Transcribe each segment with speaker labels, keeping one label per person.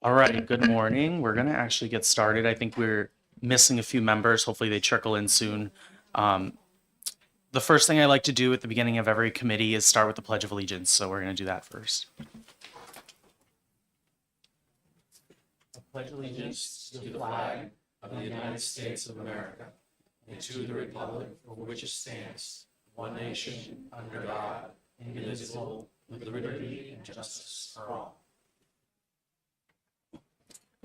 Speaker 1: All right, good morning. We're going to actually get started. I think we're missing a few members. Hopefully they trickle in soon. Um, the first thing I like to do at the beginning of every committee is start with the Pledge of Allegiance. So we're going to do that first. I pledge allegiance to the flag of the United States of America and to the republic for which it stands, one nation, under God, indivisible, with liberty and justice for all.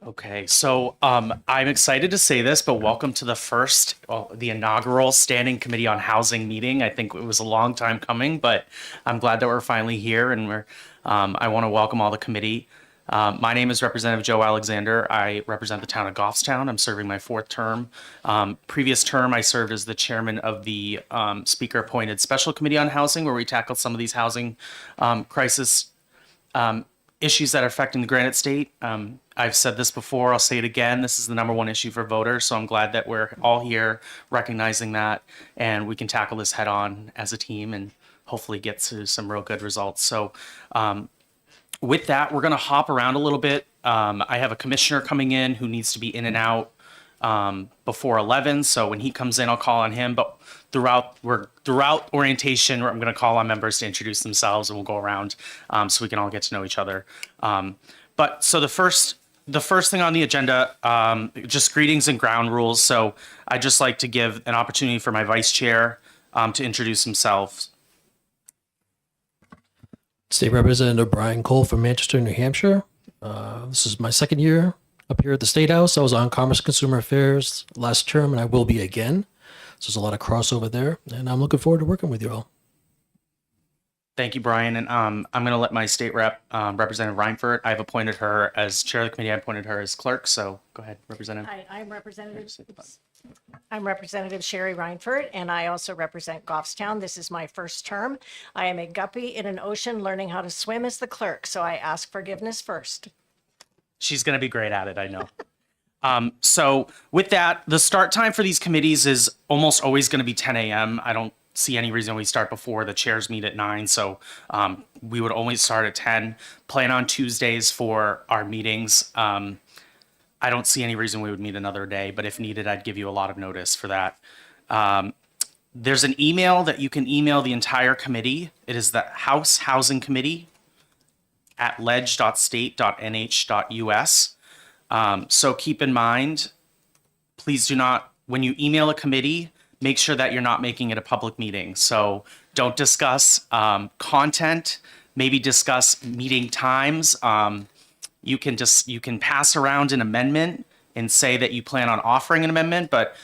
Speaker 1: Okay, so I'm excited to say this, but welcome to the inaugural Standing Committee on Housing meeting. I think it was a long time coming, but I'm glad that we're finally here, and I want to welcome all the committee. My name is Representative Joe Alexander. I represent the town of Goffstown. I'm serving my fourth term. Previous term, I served as the chairman of the speaker-appointed Special Committee on Housing, where we tackled some of these housing crisis issues that are affecting the Granite State. I've said this before, I'll say it again. This is the number one issue for voters. So I'm glad that we're all here recognizing that and we can tackle this head on as a team and hopefully get to some real good results. So with that, we're going to hop around a little bit. I have a commissioner coming in who needs to be in and out before 11. So when he comes in, I'll call on him. But throughout orientation, I'm going to call on members to introduce themselves, and we'll go around so we can all get to know each other. But so the first thing on the agenda, just greetings and ground rules. So I'd just like to give an opportunity for my vice chair to introduce himself.
Speaker 2: State Representative Brian Cole from Manchester, New Hampshire. This is my second year up here at the State House. I was on Commerce and Consumer Affairs last term, and I will be again. So there's a lot of crossover there, and I'm looking forward to working with you all.
Speaker 1: Thank you, Brian. And I'm going to let my state rep, Representative Reinfurt, I've appointed her as chair of the committee. I appointed her as clerk. So go ahead, Representative.
Speaker 3: Hi, I'm Representative Sherry Reinfurt, and I also represent Goffstown. This is my first term. I am a guppy in an ocean learning how to swim as the clerk, so I ask forgiveness first.
Speaker 1: She's going to be great at it, I know. So with that, the start time for these committees is almost always going to be 10 a.m. I don't see any reason we start before. The chairs meet at 9, so we would only start at 10. Plan on Tuesdays for our meetings. I don't see any reason we would meet another day, but if needed, I'd give you a lot of notice for that. There's an email that you can email the entire committee. It is the House Housing Committee at ledge.state.nh.us. So keep in mind, please do not, when you email a committee, make sure that you're not making it a public meeting. So don't discuss content, maybe discuss meeting times. You can pass around an amendment and say that you plan on offering an amendment, but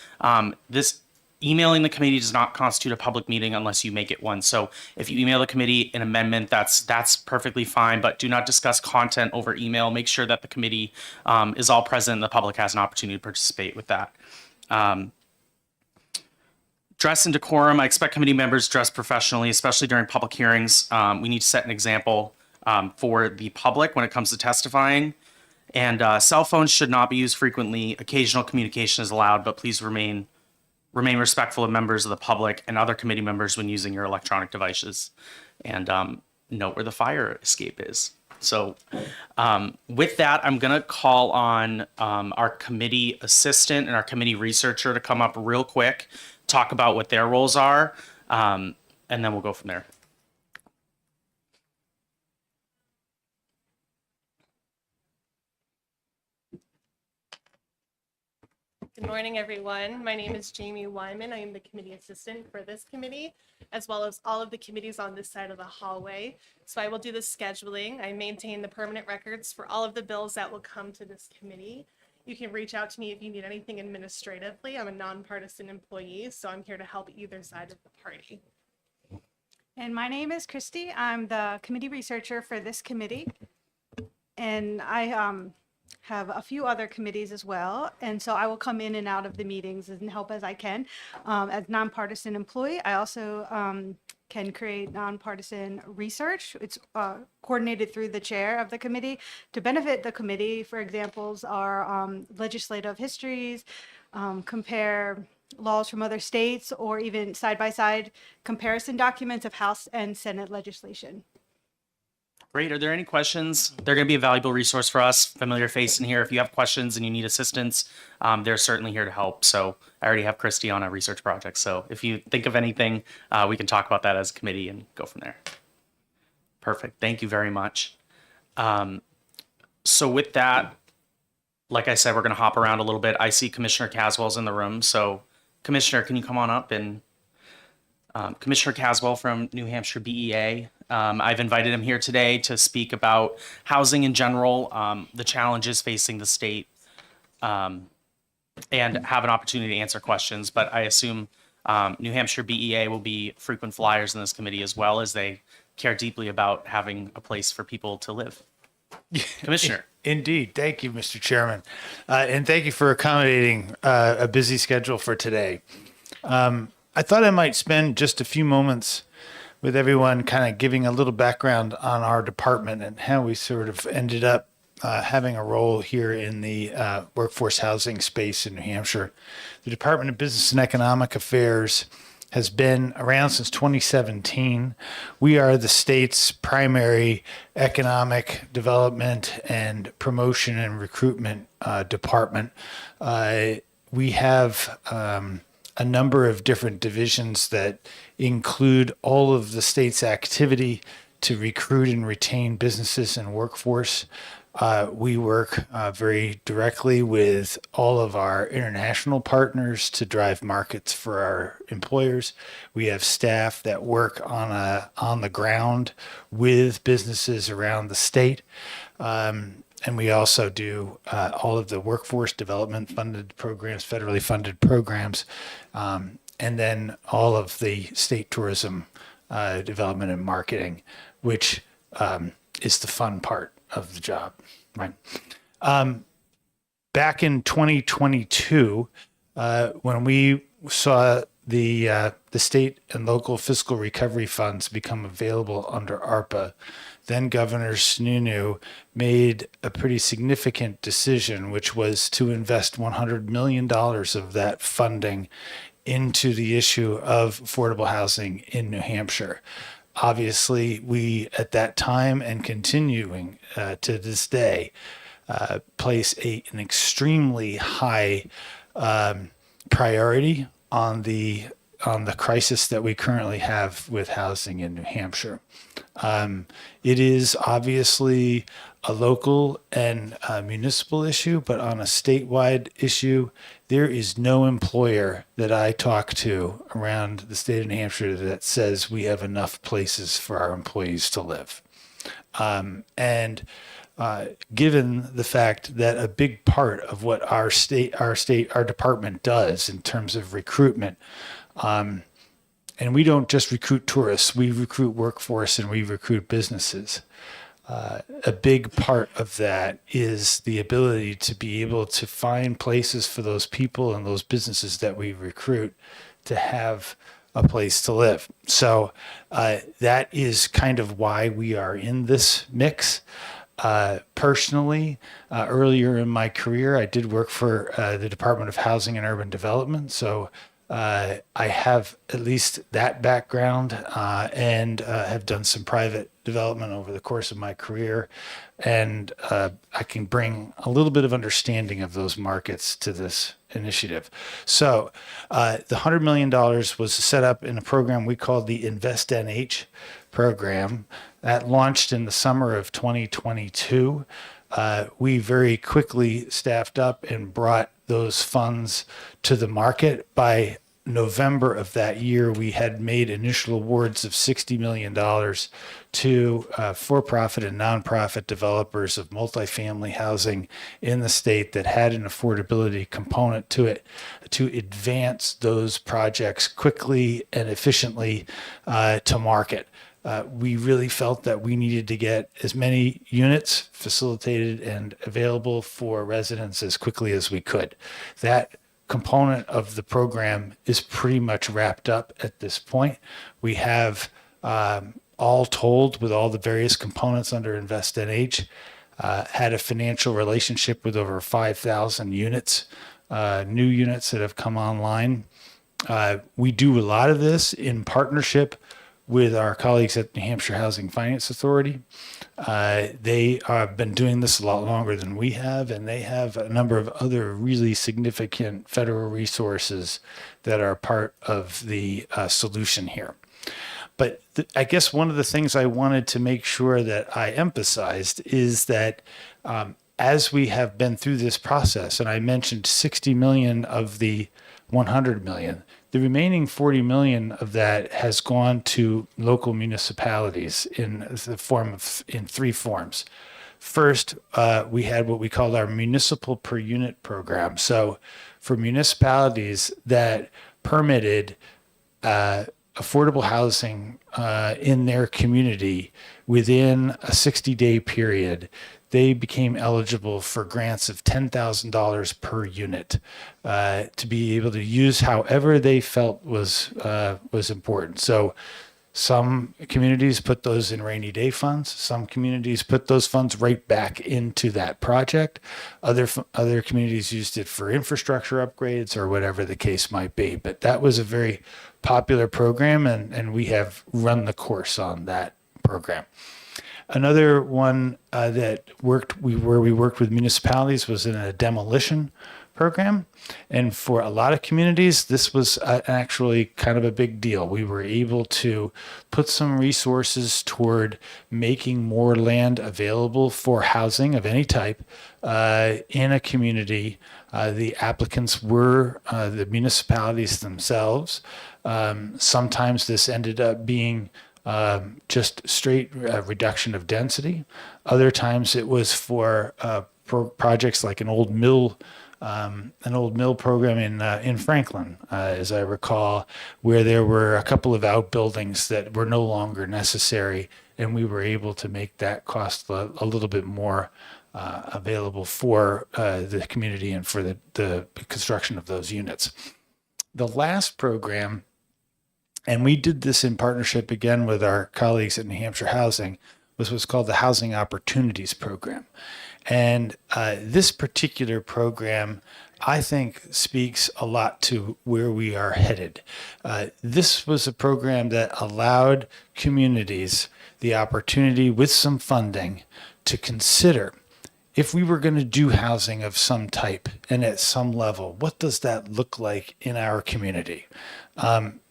Speaker 1: this emailing the committee does not constitute a public meeting unless you make it one. So if you email the committee an amendment, that's perfectly fine, but do not discuss content over email. Make sure that the committee is all present and the public has an opportunity to participate with that. Dress and decorum. I expect committee members dress professionally, especially during public hearings. We need to set an example for the public when it comes to testifying. And cell phones should not be used frequently. Occasional communication is allowed, but please remain respectful of members of the public and other committee members when using your electronic devices. And note where the fire escape is. So with that, I'm going to call on our committee assistant and our committee researcher to come up real quick, talk about what their roles are, and then we'll go from there.
Speaker 4: Good morning, everyone. My name is Jamie Wyman. I am the committee assistant for this committee, as well as all of the committees on this side of the hallway. So I will do the scheduling. I maintain the permanent records for all of the bills that will come to this committee. You can reach out to me if you need anything administratively. I'm a nonpartisan employee, so I'm here to help either side of the party.
Speaker 5: And my name is Christy. I'm the committee researcher for this committee. And I have a few other committees as well. And so I will come in and out of the meetings and help as I can. As nonpartisan employee, I also can create nonpartisan research. It's coordinated through the chair of the committee to benefit the committee. For examples are legislative histories, compare laws from other states, or even side-by-side comparison documents of House and Senate legislation.
Speaker 1: Great. Are there any questions? They're going to be a valuable resource for us, familiar face in here. If you have questions and you need assistance, they're certainly here to help. So I already have Christy on a research project. So if you think of anything, we can talk about that as a committee and go from there. Perfect. Thank you very much. So with that, like I said, we're going to hop around a little bit. I see Commissioner Caswell's in the room. So Commissioner, can you come on up? And Commissioner Caswell from New Hampshire BEA. I've invited him here today to speak about housing in general, the challenges facing the state, and have an opportunity to answer questions. But I assume New Hampshire BEA will be frequent flyers in this committee as well, as they care deeply about having a place for people to live. Commissioner.
Speaker 6: Indeed. Thank you, Mr. Chairman. And thank you for accommodating a busy schedule for today. I thought I might spend just a few moments with everyone kind of giving a little background on our department and how we sort of ended up having a role here in the workforce housing space in New Hampshire. The Department of Business and Economic Affairs has been around since 2017. We are the state's primary economic development and promotion and recruitment department. We have a number of different divisions that include all of the state's activity to recruit and retain businesses and workforce. We work very directly with all of our international partners to drive markets for our employers. We have staff that work on the ground with businesses around the state. And we also do all of the workforce development funded programs, federally funded programs, and then all of the state tourism development and marketing, which is the fun part of the job, right? Back in 2022, when we saw the state and local fiscal recovery funds become available under ARPA, then Governor Sununu made a pretty significant decision, which was to invest $100 million of that funding into the issue of affordable housing in New Hampshire. Obviously, we at that time and continuing to this day place an extremely high priority on the crisis that we currently have with housing in New Hampshire. It is obviously a local and municipal issue, but on a statewide issue, there is no employer that I talk to around the state of New Hampshire that says we have enough places for our employees to live. Given the fact that a big part of what our department does in terms of recruitment, and we don't just recruit tourists, we recruit workforce and we recruit businesses. A big part of that is the ability to be able to find places for those people and those businesses that we recruit to have a place to live. So that is kind of why we are in this mix. Personally, earlier in my career, I did work for the Department of Housing and Urban Development. So I have at least that background and have done some private development over the course of my career. And I can bring a little bit of understanding of those markets to this initiative. So the $100 million was set up in a program we called the Invest NH program that launched in the summer of 2022. We very quickly staffed up and brought those funds to the market. By November of that year, we had made initial awards of $60 million to for-profit and nonprofit developers of multifamily housing in the state that had an affordability component to it, to advance those projects quickly and efficiently to market. We really felt that we needed to get as many units facilitated and available for residents as quickly as we could. That component of the program is pretty much wrapped up at this point. We have all told, with all the various components under Invest NH, had a financial relationship with over 5,000 units, new units that have come online. We do a lot of this in partnership with our colleagues at New Hampshire Housing Finance Authority. They have been doing this a lot longer than we have, and they have a number of other really significant federal resources that are part of the solution here. But I guess one of the things I wanted to make sure that I emphasized is that as we have been through this process, and I mentioned 60 million of the 100 million, the remaining 40 million of that has gone to local municipalities in the form of, in three forms. First, we had what we called our municipal per unit program. So for municipalities that permitted affordable housing in their community within a 60-day period, they became eligible for grants of $10,000 per unit to be able to use however they felt was important. So some communities put those in rainy day funds. Some communities put those funds right back into that project. Other communities used it for infrastructure upgrades or whatever the case might be. But that was a very popular program, and we have run the course on that program. Another one that where we worked with municipalities was in a demolition program. And for a lot of communities, this was actually kind of a big deal. We were able to put some resources toward making more land available for housing of any type in a community. The applicants were the municipalities themselves. Sometimes this ended up being just straight reduction of density. Other times it was for projects like an old mill program in Franklin, as I recall, where there were a couple of outbuildings that were no longer necessary, and we were able to make that cost a little bit more available for the community and for the construction of those units. The last program, and we did this in partnership again with our colleagues at New Hampshire Housing, was what's called the Housing Opportunities Program. And this particular program, I think, speaks a lot to where we are headed. This was a program that allowed communities the opportunity with some funding to consider, if we were going to do housing of some type and at some level, what does that look like in our community?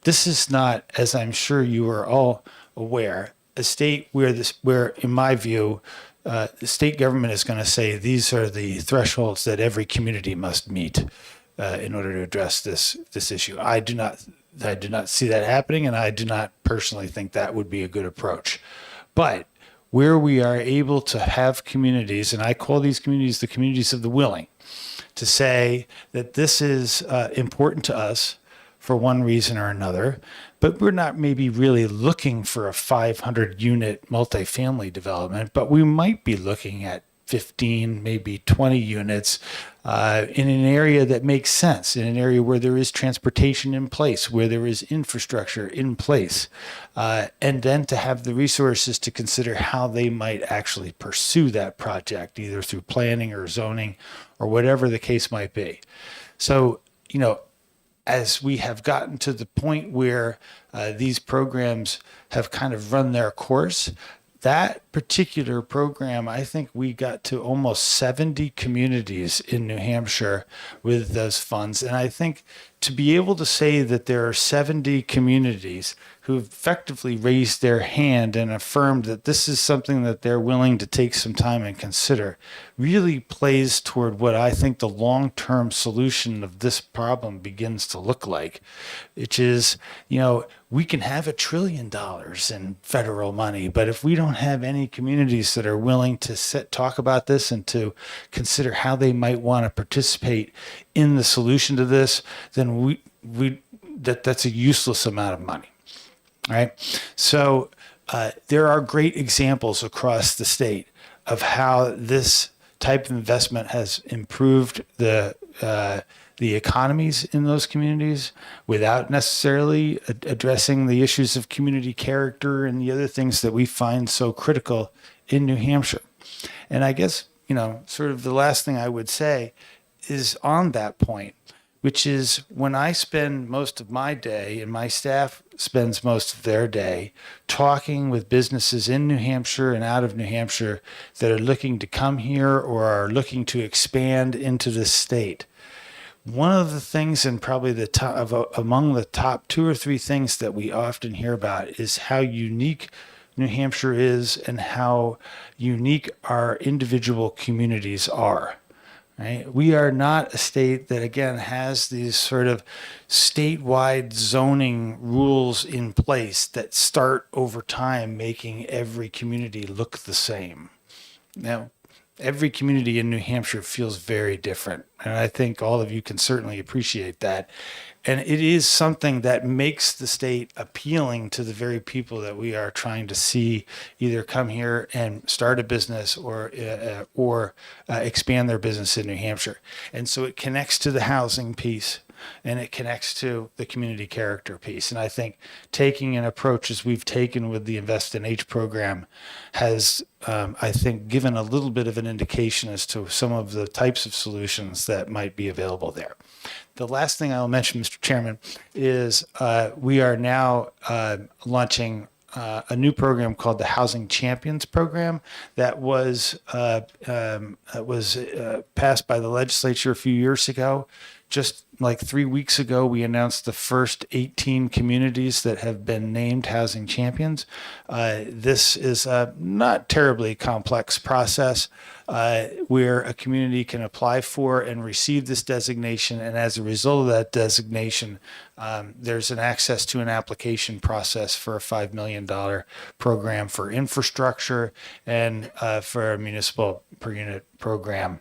Speaker 6: This is not, as I'm sure you are all aware, a state where in my view, the state government is going to say these are the thresholds that every community must meet in order to address this issue. I do not see that happening, and I do not personally think that would be a good approach. But where we are able to have communities, and I call these communities the communities of the willing, to say that this is important to us for one reason or another, but we're not maybe really looking for a 500 unit multifamily development, but we might be looking at 15, maybe 20 units in an area that makes sense, in an area where there is transportation in place, where there is infrastructure in place, and then to have the resources to consider how they might actually pursue that project, either through planning or zoning or whatever the case might be. So, as we have gotten to the point where these programs have kind of run their course, that particular program, I think we got to almost 70 communities in New Hampshire with those funds. And I think to be able to say that there are 70 communities who effectively raised their hand and affirmed that this is something that they're willing to take some time and consider really plays toward what I think the long-term solution of this problem begins to look like, which is, we can have $1 trillion in federal money, but if we don't have any communities that are willing to talk about this and to consider how they might want to participate in the solution to this, then that's a useless amount of money. All right. So there are great examples across the state of how this type of investment has improved the economies in those communities without necessarily addressing the issues of community character and the other things that we find so critical in New Hampshire. And I guess, sort of the last thing I would say is on that point, which is when I spend most of my day and my staff spends most of their day talking with businesses in New Hampshire and out of New Hampshire that are looking to come here or are looking to expand into the state. One of the things, and probably the top among the top 2 or 3 things that we often hear about, is how unique New Hampshire is and how unique our individual communities are. Right? We are not a state that, again, has these sort of statewide zoning rules in place that start over time making every community look the same. Now, every community in New Hampshire feels very different. And I think all of you can certainly appreciate that. And it is something that makes the state appealing to the very people that we are trying to see either come here and start a business or expand their business in New Hampshire. And so it connects to the housing piece and it connects to the community character piece. And I think taking an approach as we've taken with the Invest in H program has, I think, given a little bit of an indication as to some of the types of solutions that might be available there. The last thing I'll mention, Mr. Chairman, is we are now launching a new program called the Housing Champions Program that was passed by the legislature a few years ago. Just like 3 weeks ago, we announced the first 18 communities that have been named Housing Champions. This is a not terribly complex process where a community can apply for and receive this designation. And as a result of that designation, there's an access to an application process for a $5 million program for infrastructure and for a municipal per unit program.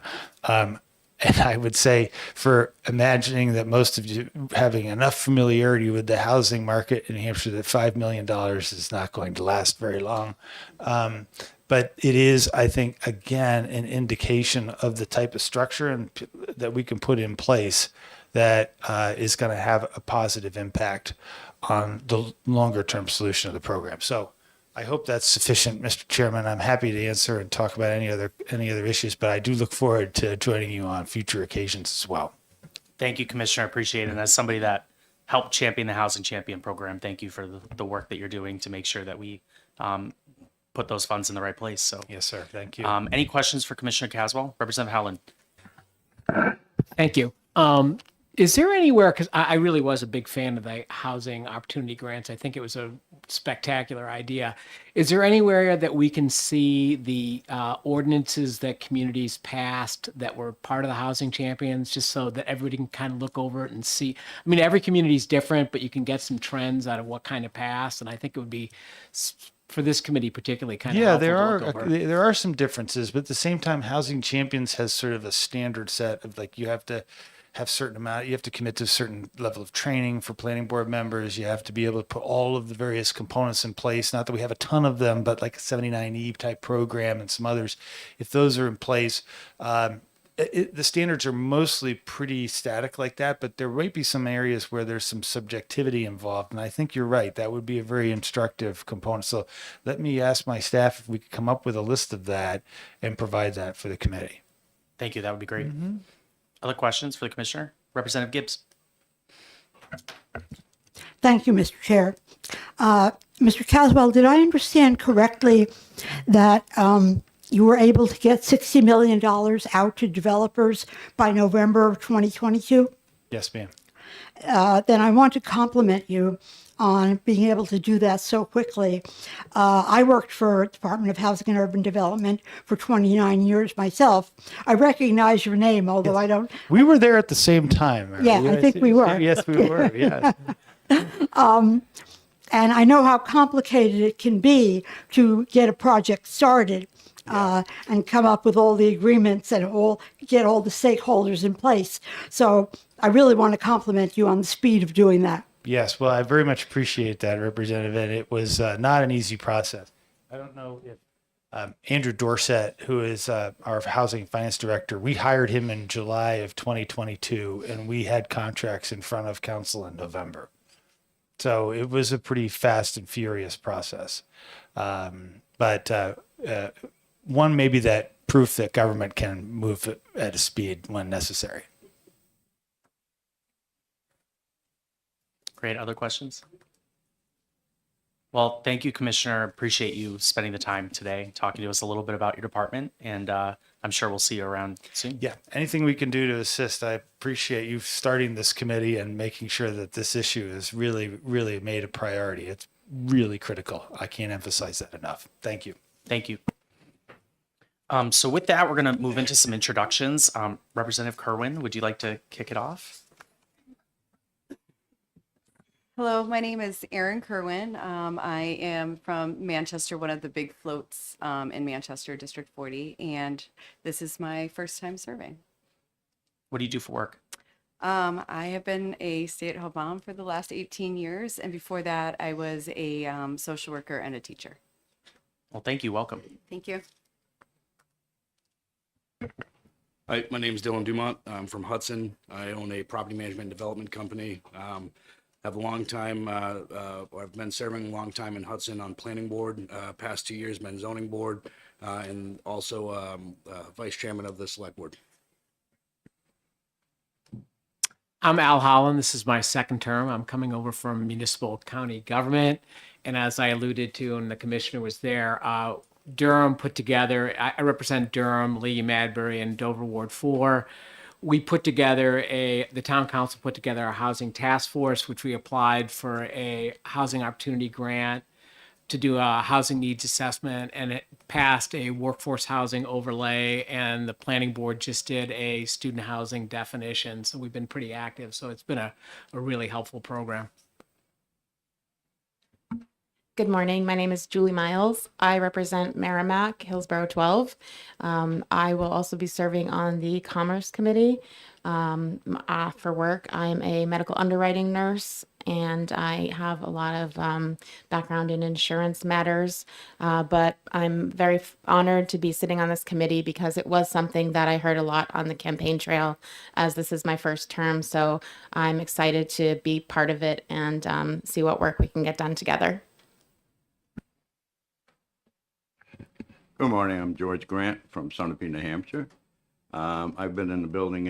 Speaker 6: And I would say, for imagining that most of you having enough familiarity with the housing market in New Hampshire, that $5 million is not going to last very long. But it is, I think, again, an indication of the type of structure that we can put in place that is going to have a positive impact on the longer term solution of the program. So I hope that's sufficient, Mr. Chairman. I'm happy to answer and talk about any other issues, but I do look forward to joining you on future occasions as well.
Speaker 1: Thank you, Commissioner. I appreciate it. And as somebody that helped champion the Housing Champion program, thank you for the work that you're doing to make sure that we put those funds in the right place. So,
Speaker 6: Yes, sir. Thank you.
Speaker 1: any questions for Commissioner Caswell? Representative Howland.
Speaker 7: Thank you. Is there anywhere, because I really was a big fan of the housing opportunity grants. I think it was a spectacular idea. Is there anywhere that we can see the ordinances that communities passed that were part of the Housing Champions, just so that everybody can kind of look over it and see? I mean, every community is different, but you can get some trends out of what kind of passed. And I think it would be, for this committee particularly, kind of
Speaker 6: Yeah,
Speaker 7: helpful to look over.
Speaker 6: there are some differences, but at the same time, Housing Champions has sort of a standard set of, like, you have to have certain amount, you have to commit to a certain level of training for planning board members. You have to be able to put all of the various components in place. Not that we have a ton of them, but like a 79E type program and some others. If those are in place, the standards are mostly pretty static like that, but there might be some areas where there's some subjectivity involved. And I think you're right. That would be a very instructive component. So let me ask my staff if we could come up with a list of that and provide that for the committee.
Speaker 1: Thank you. That would be great. Other questions for the Commissioner? Representative Gibbs.
Speaker 8: Thank you, Mr. Chair. Mr. Caswell, did I understand correctly that you were able to get $60 million out to developers by November of 2022?
Speaker 6: Yes, ma'am.
Speaker 8: Then I want to compliment you on being able to do that so quickly. I worked for Department of Housing and Urban Development for 29 years myself. I recognize your name, although I don't.
Speaker 6: We were there at the same time. Mary.
Speaker 8: Yeah, I think we were.
Speaker 6: Yes, we were. Yes.
Speaker 8: And I know how complicated it can be to get a project started and come up with all the agreements and get all the stakeholders in place. So I really want to compliment you on the speed of doing that.
Speaker 6: Yes, well, I very much appreciate that, Representative, and it was not an easy process. I don't know if Andrew Dorset, who is our Housing Finance Director, we hired him in July of 2022, and we had contracts in front of Council in November. So it was a pretty fast and furious process. But one, maybe that proof that government can move at a speed when necessary.
Speaker 1: Great. Other questions? Well, thank you, Commissioner. Appreciate you spending the time today, talking to us a little bit about your department, and I'm sure we'll see you around soon.
Speaker 6: Yeah, anything we can do to assist. I appreciate you starting this committee and making sure that this issue is really, really made a priority. It's really critical. I can't emphasize that enough. Thank you.
Speaker 1: Thank you. So with that, we're going to move into some introductions. Representative Kerwin, would you like to kick it off?
Speaker 9: Hello, my name is Erin Kerwin. I am from Manchester, one of the big floats in Manchester, District 40, and this is my first time serving.
Speaker 1: What do you do for work?
Speaker 9: I have been a stay-at-home mom for the last 18 years, and before that, I was a social worker and a teacher.
Speaker 1: Well, thank you. Welcome.
Speaker 9: Thank you.
Speaker 10: Hi, my name is Dylan Dumont. I'm from Hudson. I own a property management development company. Have a long time, I've been serving a long time in Hudson on planning board, past 2 years been zoning board, and also vice chairman of the select board.
Speaker 7: I'm Al Holland. This is my second term. I'm coming over from municipal county government. And as I alluded to, and the commissioner was there, Durham put together, I represent Durham, Lee, Madbury, and Dover Ward 4. We put together the town council put together a housing task force, which we applied for a housing opportunity grant to do a housing needs assessment, and it passed a workforce housing overlay, and the planning board just did a student housing definition. So we've been pretty active. So it's been a really helpful program.
Speaker 11: Good morning. My name is Julie Miles. I represent Merrimack, Hillsborough 12. I will also be serving on the Commerce Committee for work. I'm a medical underwriting nurse, and I have a lot of background in insurance matters. But I'm very honored to be sitting on this committee because it was something that I heard a lot on the campaign trail, as this is my first term. So I'm excited to be part of it and see what work we can get done together.
Speaker 12: Good morning. I'm George Grant from Sunapee, New Hampshire. I've been in the building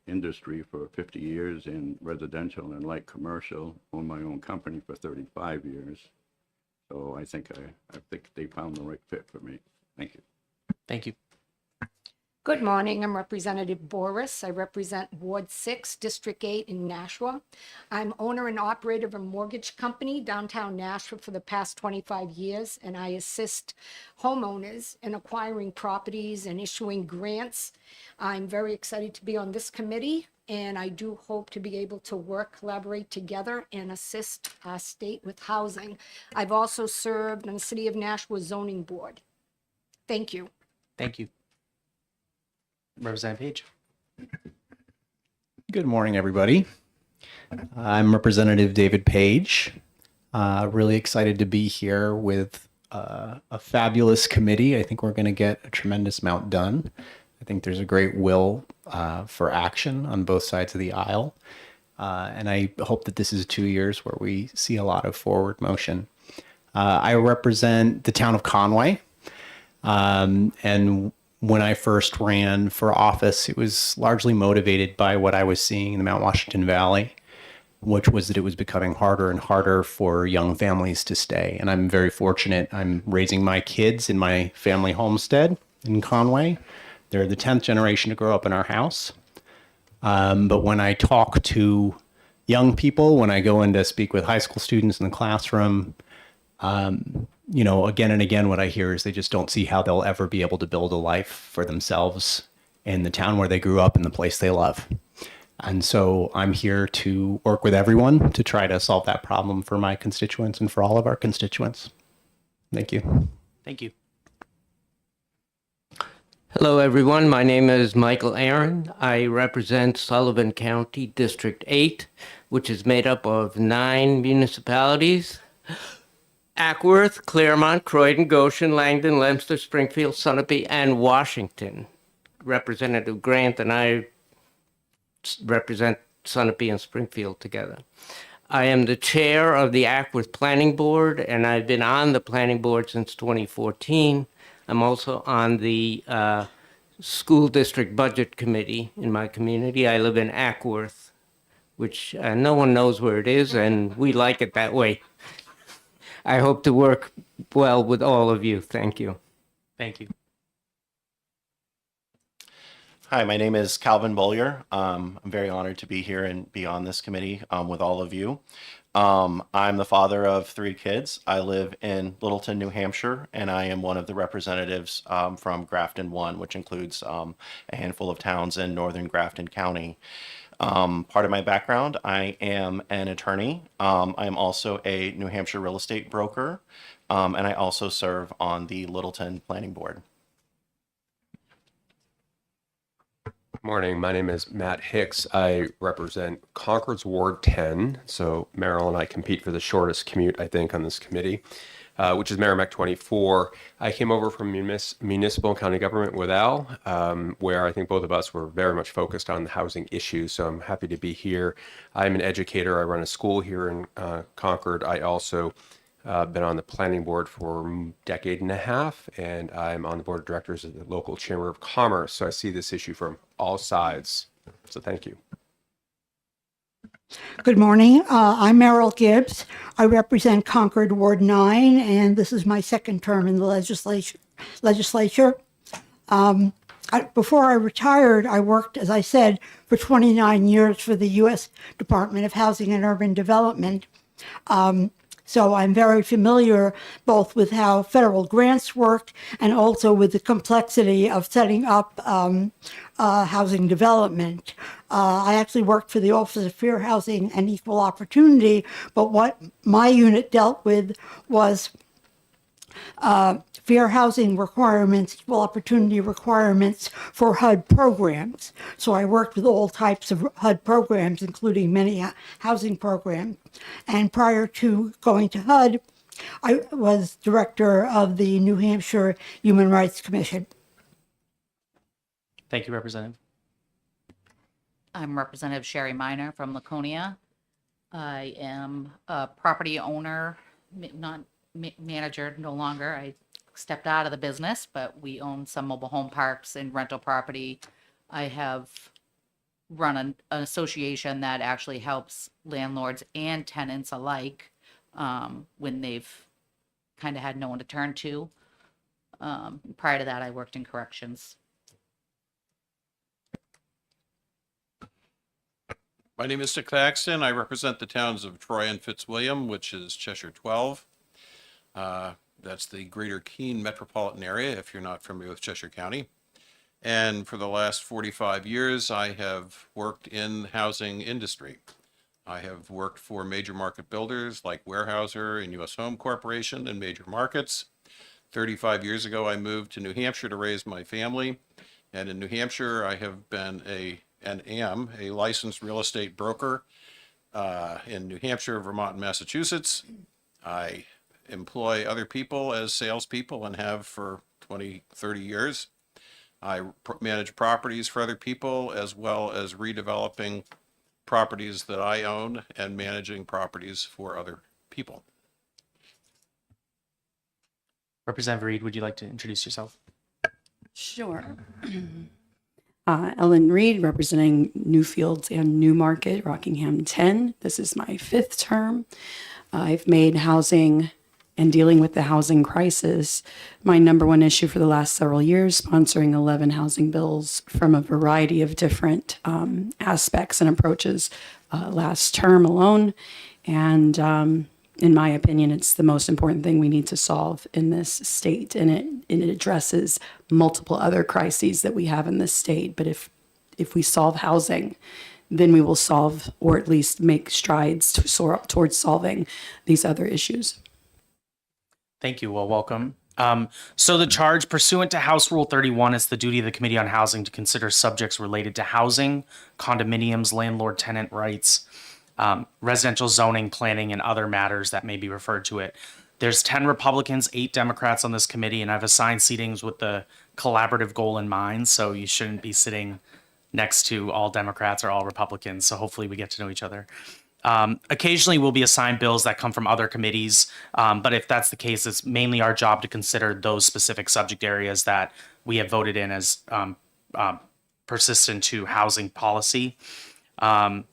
Speaker 12: industry for 50 years in residential and light commercial. Own my own company for 35 years. So I think they found the right fit for me. Thank you.
Speaker 1: Thank you.
Speaker 13: Good morning. I'm Representative Boris. I represent Ward 6, District 8 in Nashua. I'm owner and operator of a mortgage company downtown Nashua for the past 25 years, and I assist homeowners in acquiring properties and issuing grants. I'm very excited to be on this committee, and I do hope to be able to collaborate together and assist our state with housing. I've also served on the City of Nashua Zoning Board. Thank you.
Speaker 1: Thank you. Representative Page.
Speaker 14: Good morning, everybody. I'm Representative David Page. Really excited to be here with a fabulous committee. I think we're going to get a tremendous amount done. I think there's a great will for action on both sides of the aisle. And I hope that this is 2 years where we see a lot of forward motion. I represent the town of Conway. And when I first ran for office, it was largely motivated by what I was seeing in the Mount Washington Valley, which was that it was becoming harder and harder for young families to stay. And I'm very fortunate. I'm raising my kids in my family homestead in Conway. They're the 10th generation to grow up in our house. But when I talk to young people, when I go in to speak with high school students in the classroom, again and again, what I hear is they just don't see how they'll ever be able to build a life for themselves in the town where they grew up, in the place they love. And so I'm here to work with everyone to try to solve that problem for my constituents and for all of our constituents. Thank you.
Speaker 1: Thank you.
Speaker 15: Hello, everyone. My name is Michael Aaron. I represent Sullivan County District 8, which is made up of 9 municipalities: Ackworth, Claremont, Croydon, Goshen, Langdon, Leominster, Springfield, Sunapee, and Washington. Representative Grant and I represent Sunapee and Springfield together. I am the chair of the Ackworth Planning Board, and I've been on the planning board since 2014. I'm also on the school district budget committee in my community. I live in Ackworth, which no one knows where it is, and we like it that way. I hope to work well with all of you. Thank you.
Speaker 1: Thank you.
Speaker 16: Hi, my name is Calvin Bollier. I'm very honored to be here and be on this committee with all of you. I'm the father of 3 kids. I live in Littleton, New Hampshire, and I am one of the representatives from Grafton 1, which includes a handful of towns in northern Grafton County. Part of my background, I am an attorney. I am also a New Hampshire real estate broker, and I also serve on the Littleton Planning Board.
Speaker 17: Morning, my name is Matt Hicks. I represent Concord's Ward 10. So Merrill and I compete for the shortest commute, I think, on this committee, which is Merrimack 24. I came over from municipal and county government with Al, where I think both of us were very much focused on the housing issues. So I'm happy to be here. I'm an educator. I run a school here in Concord. I also been on the planning board for a decade and a half, and I'm on the board of directors of the local chamber of commerce. So I see this issue from all sides. So thank you.
Speaker 8: Good morning. I'm Merrill Gibbs. I represent Concord Ward 9, and this is my second term in the legislature. Before I retired, I worked, as I said, for 29 years for the U.S. Department of Housing and Urban Development. So I'm very familiar both with how federal grants work and also with the complexity of setting up housing development. I actually worked for the Office of Fair Housing and Equal Opportunity, but what my unit dealt with was fair housing requirements, equal opportunity requirements for HUD programs. So I worked with all types of HUD programs, including many housing programs. And prior to going to HUD, I was director of the New Hampshire Human Rights Commission.
Speaker 1: Thank you, Representative.
Speaker 18: I'm Representative Sherry Miner from Laconia. I am a property owner, not manager no longer. I stepped out of the business, but we own some mobile home parks and rental property. I have run an association that actually helps landlords and tenants alike when they've kind of had no one to turn to. Prior to that, I worked in corrections.
Speaker 19: My name is Dick Thaxton. I represent the towns of Troy and Fitzwilliam, which is Cheshire 12. That's the greater Keene metropolitan area, if you're not familiar with Cheshire County. And for the last 45 years, I have worked in the housing industry. I have worked for major market builders like Weyerhaeuser and U.S. Home Corporation in major markets. 35 years ago, I moved to New Hampshire to raise my family. And in New Hampshire, I have been and am a licensed real estate broker in New Hampshire, Vermont, and Massachusetts. I employ other people as salespeople and have for 20, 30 years. I manage properties for other people as well as redeveloping properties that I own and managing properties for other people.
Speaker 1: Representative Reed, would you like to introduce yourself?
Speaker 20: Sure. Ellen Reed, representing Newfields and Newmarket, Rockingham 10. This is my 5th term. I've made housing and dealing with the housing crisis my number one issue for the last several years, sponsoring 11 housing bills from a variety of different aspects and approaches last term alone. And in my opinion, it's the most important thing we need to solve in this state. And it addresses multiple other crises that we have in this state. But if we solve housing, then we will solve, or at least make strides to soar up towards solving these other issues.
Speaker 1: Thank you. Well, welcome. So the charge pursuant to House Rule 31 is the duty of the Committee on Housing to consider subjects related to housing, condominiums, landlord-tenant rights, residential zoning, planning, and other matters that may be referred to it. There's 10 Republicans, 8 Democrats on this committee, and I've assigned seatings with the collaborative goal in mind, so you shouldn't be sitting next to all Democrats or all Republicans, so hopefully we get to know each other. Occasionally we'll be assigned bills that come from other committees, but if that's the case, it's mainly our job to consider those specific subject areas that we have voted in as persistent to housing policy. And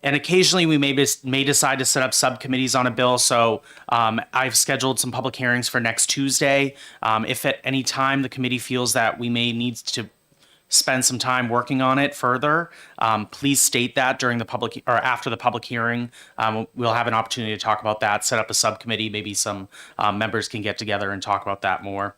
Speaker 1: And occasionally we may decide to set up subcommittees on a bill. So I've scheduled some public hearings for next Tuesday. If at any time the committee feels that we may need to spend some time working on it further, please state that during the public or after the public hearing. We'll have an opportunity to talk about that, set up a subcommittee. Maybe some members can get together and talk about that more.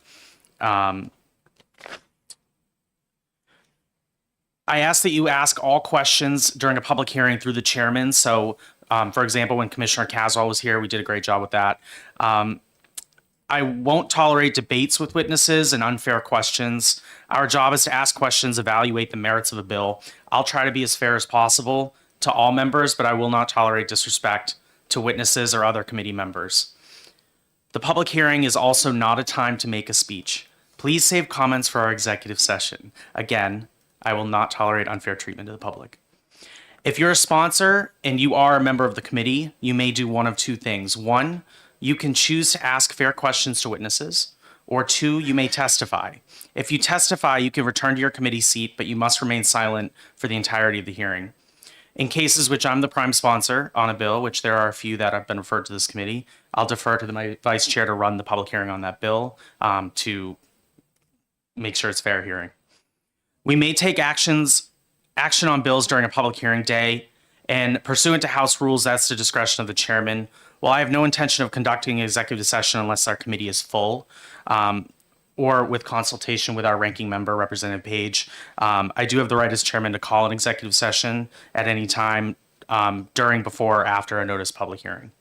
Speaker 1: I ask that you ask all questions during a public hearing through the chairman. So, for example, when Commissioner Caswell was here, we did a great job with that. I won't tolerate debates with witnesses and unfair questions. Our job is to ask questions, evaluate the merits of a bill. I'll try to be as fair as possible to all members, but I will not tolerate disrespect to witnesses or other committee members. The public hearing is also not a time to make a speech. Please save comments for our executive session. Again, I will not tolerate unfair treatment to the public. If you're a sponsor and you are a member of the committee, you may do one of two things. One, you can choose to ask fair questions to witnesses, or two, you may testify. If you testify, you can return to your committee seat, but you must remain silent for the entirety of the hearing. In cases which I'm the prime sponsor on a bill, which there are a few that have been referred to this committee, I'll defer to my vice chair to run the public hearing on that bill to make sure it's fair hearing. We may take action on bills during a public hearing day, and pursuant to House rules, that's the discretion of the chairman. While I have no intention of conducting an executive session unless our committee is full, or with consultation with our ranking member, Representative Page, I do have the right as chairman to call an executive session at any time during, before, or after a notice public hearing.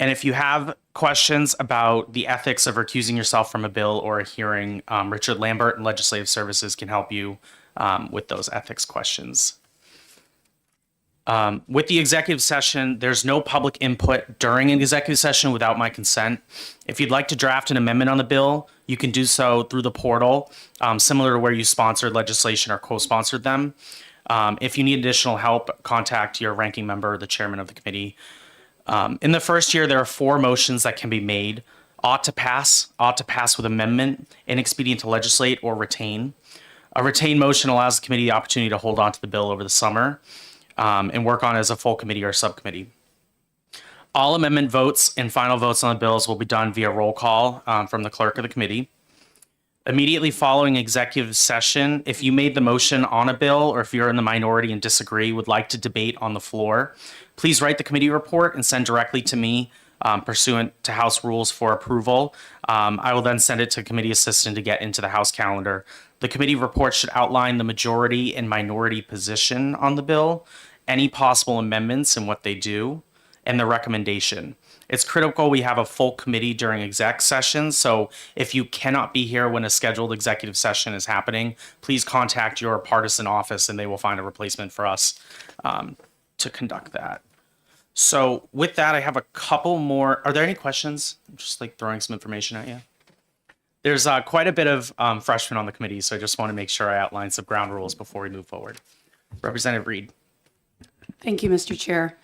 Speaker 1: And if you have questions about the ethics of recusing yourself from a bill or a hearing, Richard Lambert and Legislative Services can help you with those ethics questions. With the executive session, there's no public input during an executive session without my consent. If you'd like to draft an amendment on the bill, you can do so through the portal, similar to where you sponsored legislation or co-sponsored them. If you need additional help, contact your ranking member or the chairman of the committee. In the first year, there are 4 motions that can be made. Ought to pass with amendment, inexpedient to legislate, or retain. A retain motion allows the committee the opportunity to hold on to the bill over the summer and work on it as a full committee or subcommittee. All amendment votes and final votes on the bills will be done via roll call from the clerk of the committee. Immediately following executive session, if you made the motion on a bill or if you're in the minority and disagree, would like to debate on the floor, please write the committee report and send directly to me pursuant to House rules for approval. I will then send it to committee assistant to get into the House calendar. The committee report should outline the majority and minority position on the bill, any possible amendments and what they do, and the recommendation. It's critical we have a full committee during exec sessions, so if you cannot be here when a scheduled executive session is happening, please contact your partisan office and they will find a replacement for us to conduct that. So with that, I have a couple more. Are there any questions? I'm just like throwing some information at you. There's quite a bit of freshmen on the committee, so I just want to make sure I outline some ground rules before we move forward. Representative Reed.
Speaker 20: Thank you, Mr. Chair.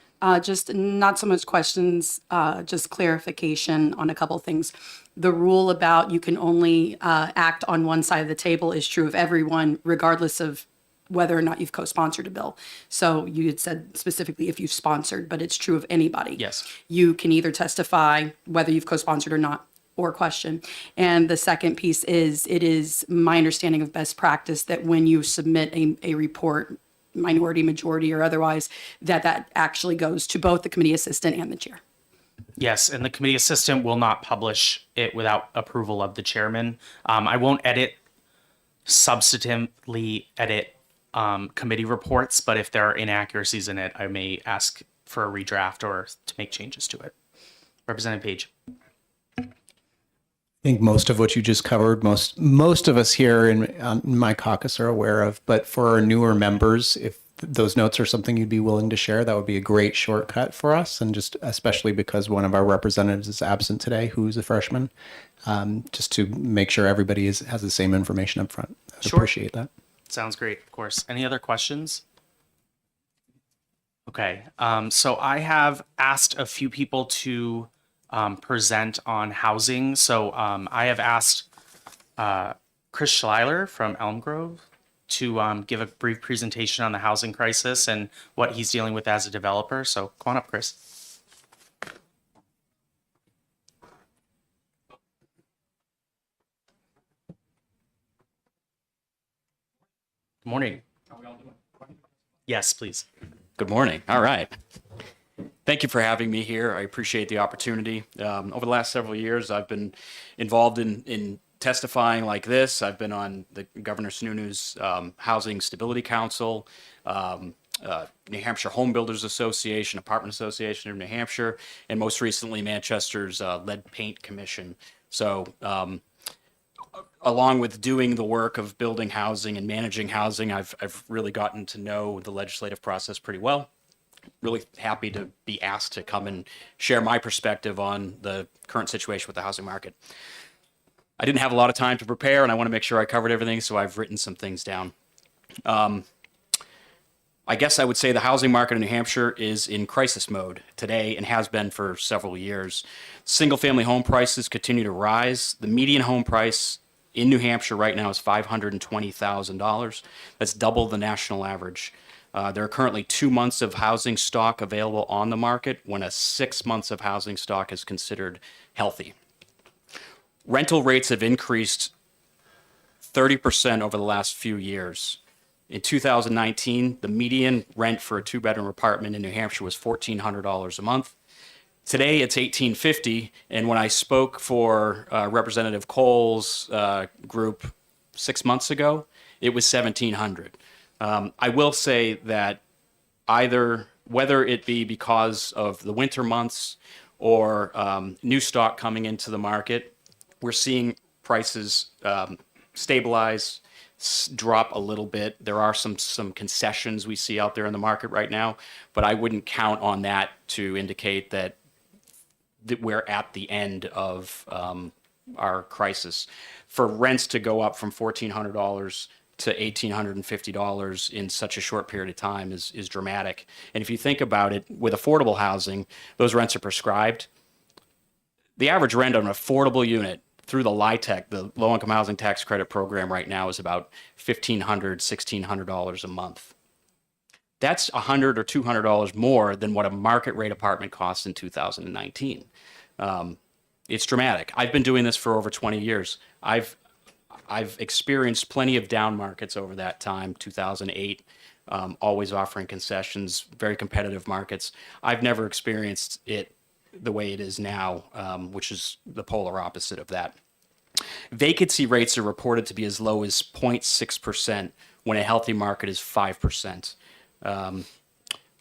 Speaker 20: Just not so much questions, just clarification on a couple things. The rule about you can only act on one side of the table is true of everyone, regardless of whether or not you've co-sponsored a bill. So you had said specifically if you've sponsored, but it's true of anybody.
Speaker 1: Yes.
Speaker 20: You can either testify whether you've co-sponsored or not, or question. And the second piece is, it is my understanding of best practice that when you submit a report, minority, majority, or otherwise, that actually goes to both the committee assistant and the chair.
Speaker 1: Yes, and the committee assistant will not publish it without approval of the chairman. I won't substantively edit committee reports, but if there are inaccuracies in it, I may ask for a redraft or to make changes to it. Representative Page.
Speaker 14: I think most of what you just covered, most of us here in my caucus are aware of, but for our newer members, if those notes are something you'd be willing to share, that would be a great shortcut for us. And just especially because one of our representatives is absent today, who's a freshman, just to make sure everybody has the same information up front. I'd appreciate that.
Speaker 1: Sounds great, of course. Any other questions? Okay, so I have asked a few people to present on housing. So I have asked Chris Schleiler from Elm Grove to give a brief presentation on the housing crisis and what he's dealing with as a developer. So come on up, Chris. Good morning. Yes, please.
Speaker 21: Good morning. All right. Thank you for having me here. I appreciate the opportunity. Over the last several years, I've been involved in testifying like this. I've been on the Governor Sununu's Housing Stability Council, New Hampshire Home Builders Association, Apartment Association of New Hampshire, and most recently Manchester's Lead Paint Commission. So along with doing the work of building housing and managing housing, I've really gotten to know the legislative process pretty well. Really happy to be asked to come and share my perspective on the current situation with the housing market. I didn't have a lot of time to prepare, and I want to make sure I covered everything, so I've written some things down. I guess I would say the housing market in New Hampshire is in crisis mode today and has been for several years. Single-family home prices continue to rise. The median home price in New Hampshire right now is $520,000. That's double the national average. There are currently 2 months of housing stock available on the market when a 6 months of housing stock is considered healthy. Rental rates have increased 30% over the last few years. In 2019, the median rent for a 2-bedroom apartment in New Hampshire was $1,400 a month. Today, it's $1,850, and when I spoke for Representative Cole's group 6 months ago, it was $1,700. I will say that whether it be because of the winter months or new stock coming into the market, we're seeing prices stabilize, drop a little bit. There are some concessions we see out there in the market right now, but I wouldn't count on that to indicate that we're at the end of our crisis. For rents to go up from $1,400 to $1,850 in such a short period of time is dramatic. And if you think about it, with affordable housing, those rents are prescribed. The average rent on an affordable unit through the LIHTC, the Low Income Housing Tax Credit Program right now, is about $1,500, $1,600 a month. That's $100 or $200 more than what a market rate apartment costs in 2019. It's dramatic. I've been doing this for over 20 years. I've experienced plenty of down markets over that time, 2008, always offering concessions, very competitive markets. I've never experienced it the way it is now, which is the polar opposite of that. Vacancy rates are reported to be as low as 0.6% when a healthy market is 5%.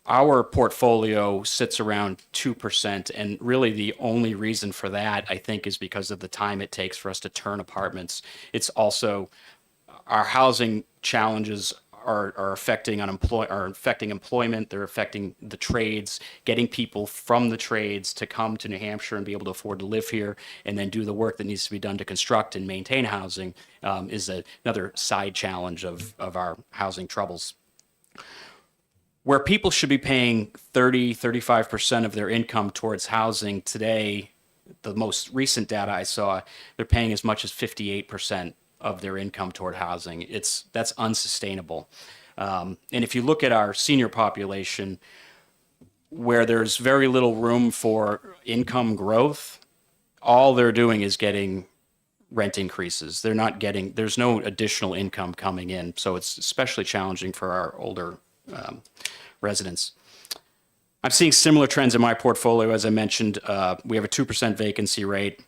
Speaker 21: Our portfolio sits around 2%, and really the only reason for that, I think, is because of the time it takes for us to turn apartments. It's also our housing challenges are affecting employment. They're affecting the trades, getting people from the trades to come to New Hampshire and be able to afford to live here and then do the work that needs to be done to construct and maintain housing is another side challenge of our housing troubles. Where people should be paying 35% of their income towards housing today, the most recent data I saw, they're paying as much as 58% of their income toward housing. That's unsustainable. And if you look at our senior population, where there's very little room for income growth, all they're doing is getting rent increases. There's no additional income coming in. So it's especially challenging for our older residents. I'm seeing similar trends in my portfolio. As I mentioned, we have a 2% vacancy rate.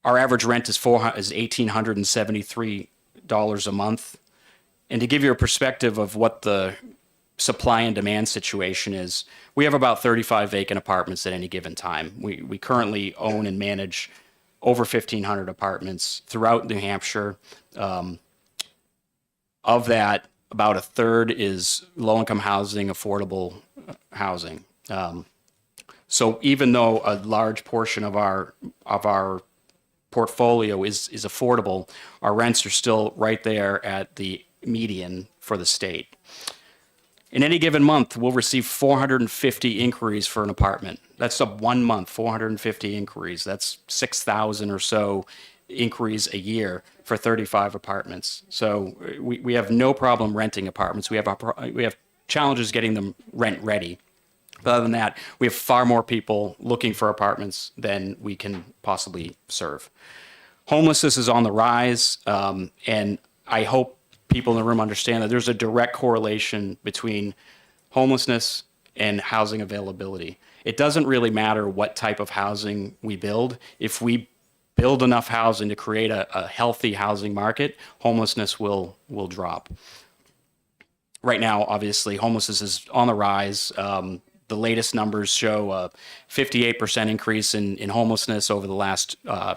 Speaker 21: Our average rent is $1,873 a month. And to give you a perspective of what the supply and demand situation is, we have about 35 vacant apartments at any given time. We currently own and manage over 1,500 apartments throughout New Hampshire. Of that, about a third is low-income housing, affordable housing. So even though a large portion of our portfolio is affordable, our rents are still right there at the median for the state. In any given month, we'll receive 450 inquiries for an apartment. That's a 1 month, 450 inquiries. That's 6,000 or so inquiries a year for 35 apartments. So we have no problem renting apartments. We have challenges getting them rent ready. But other than that, we have far more people looking for apartments than we can possibly serve. Homelessness is on the rise, and I hope people in the room understand that there's a direct correlation between homelessness and housing availability. It doesn't really matter what type of housing we build. If we build enough housing to create a healthy housing market, homelessness will drop. Right now, obviously, homelessness is on the rise. The latest numbers show a 58% increase in homelessness over the last, I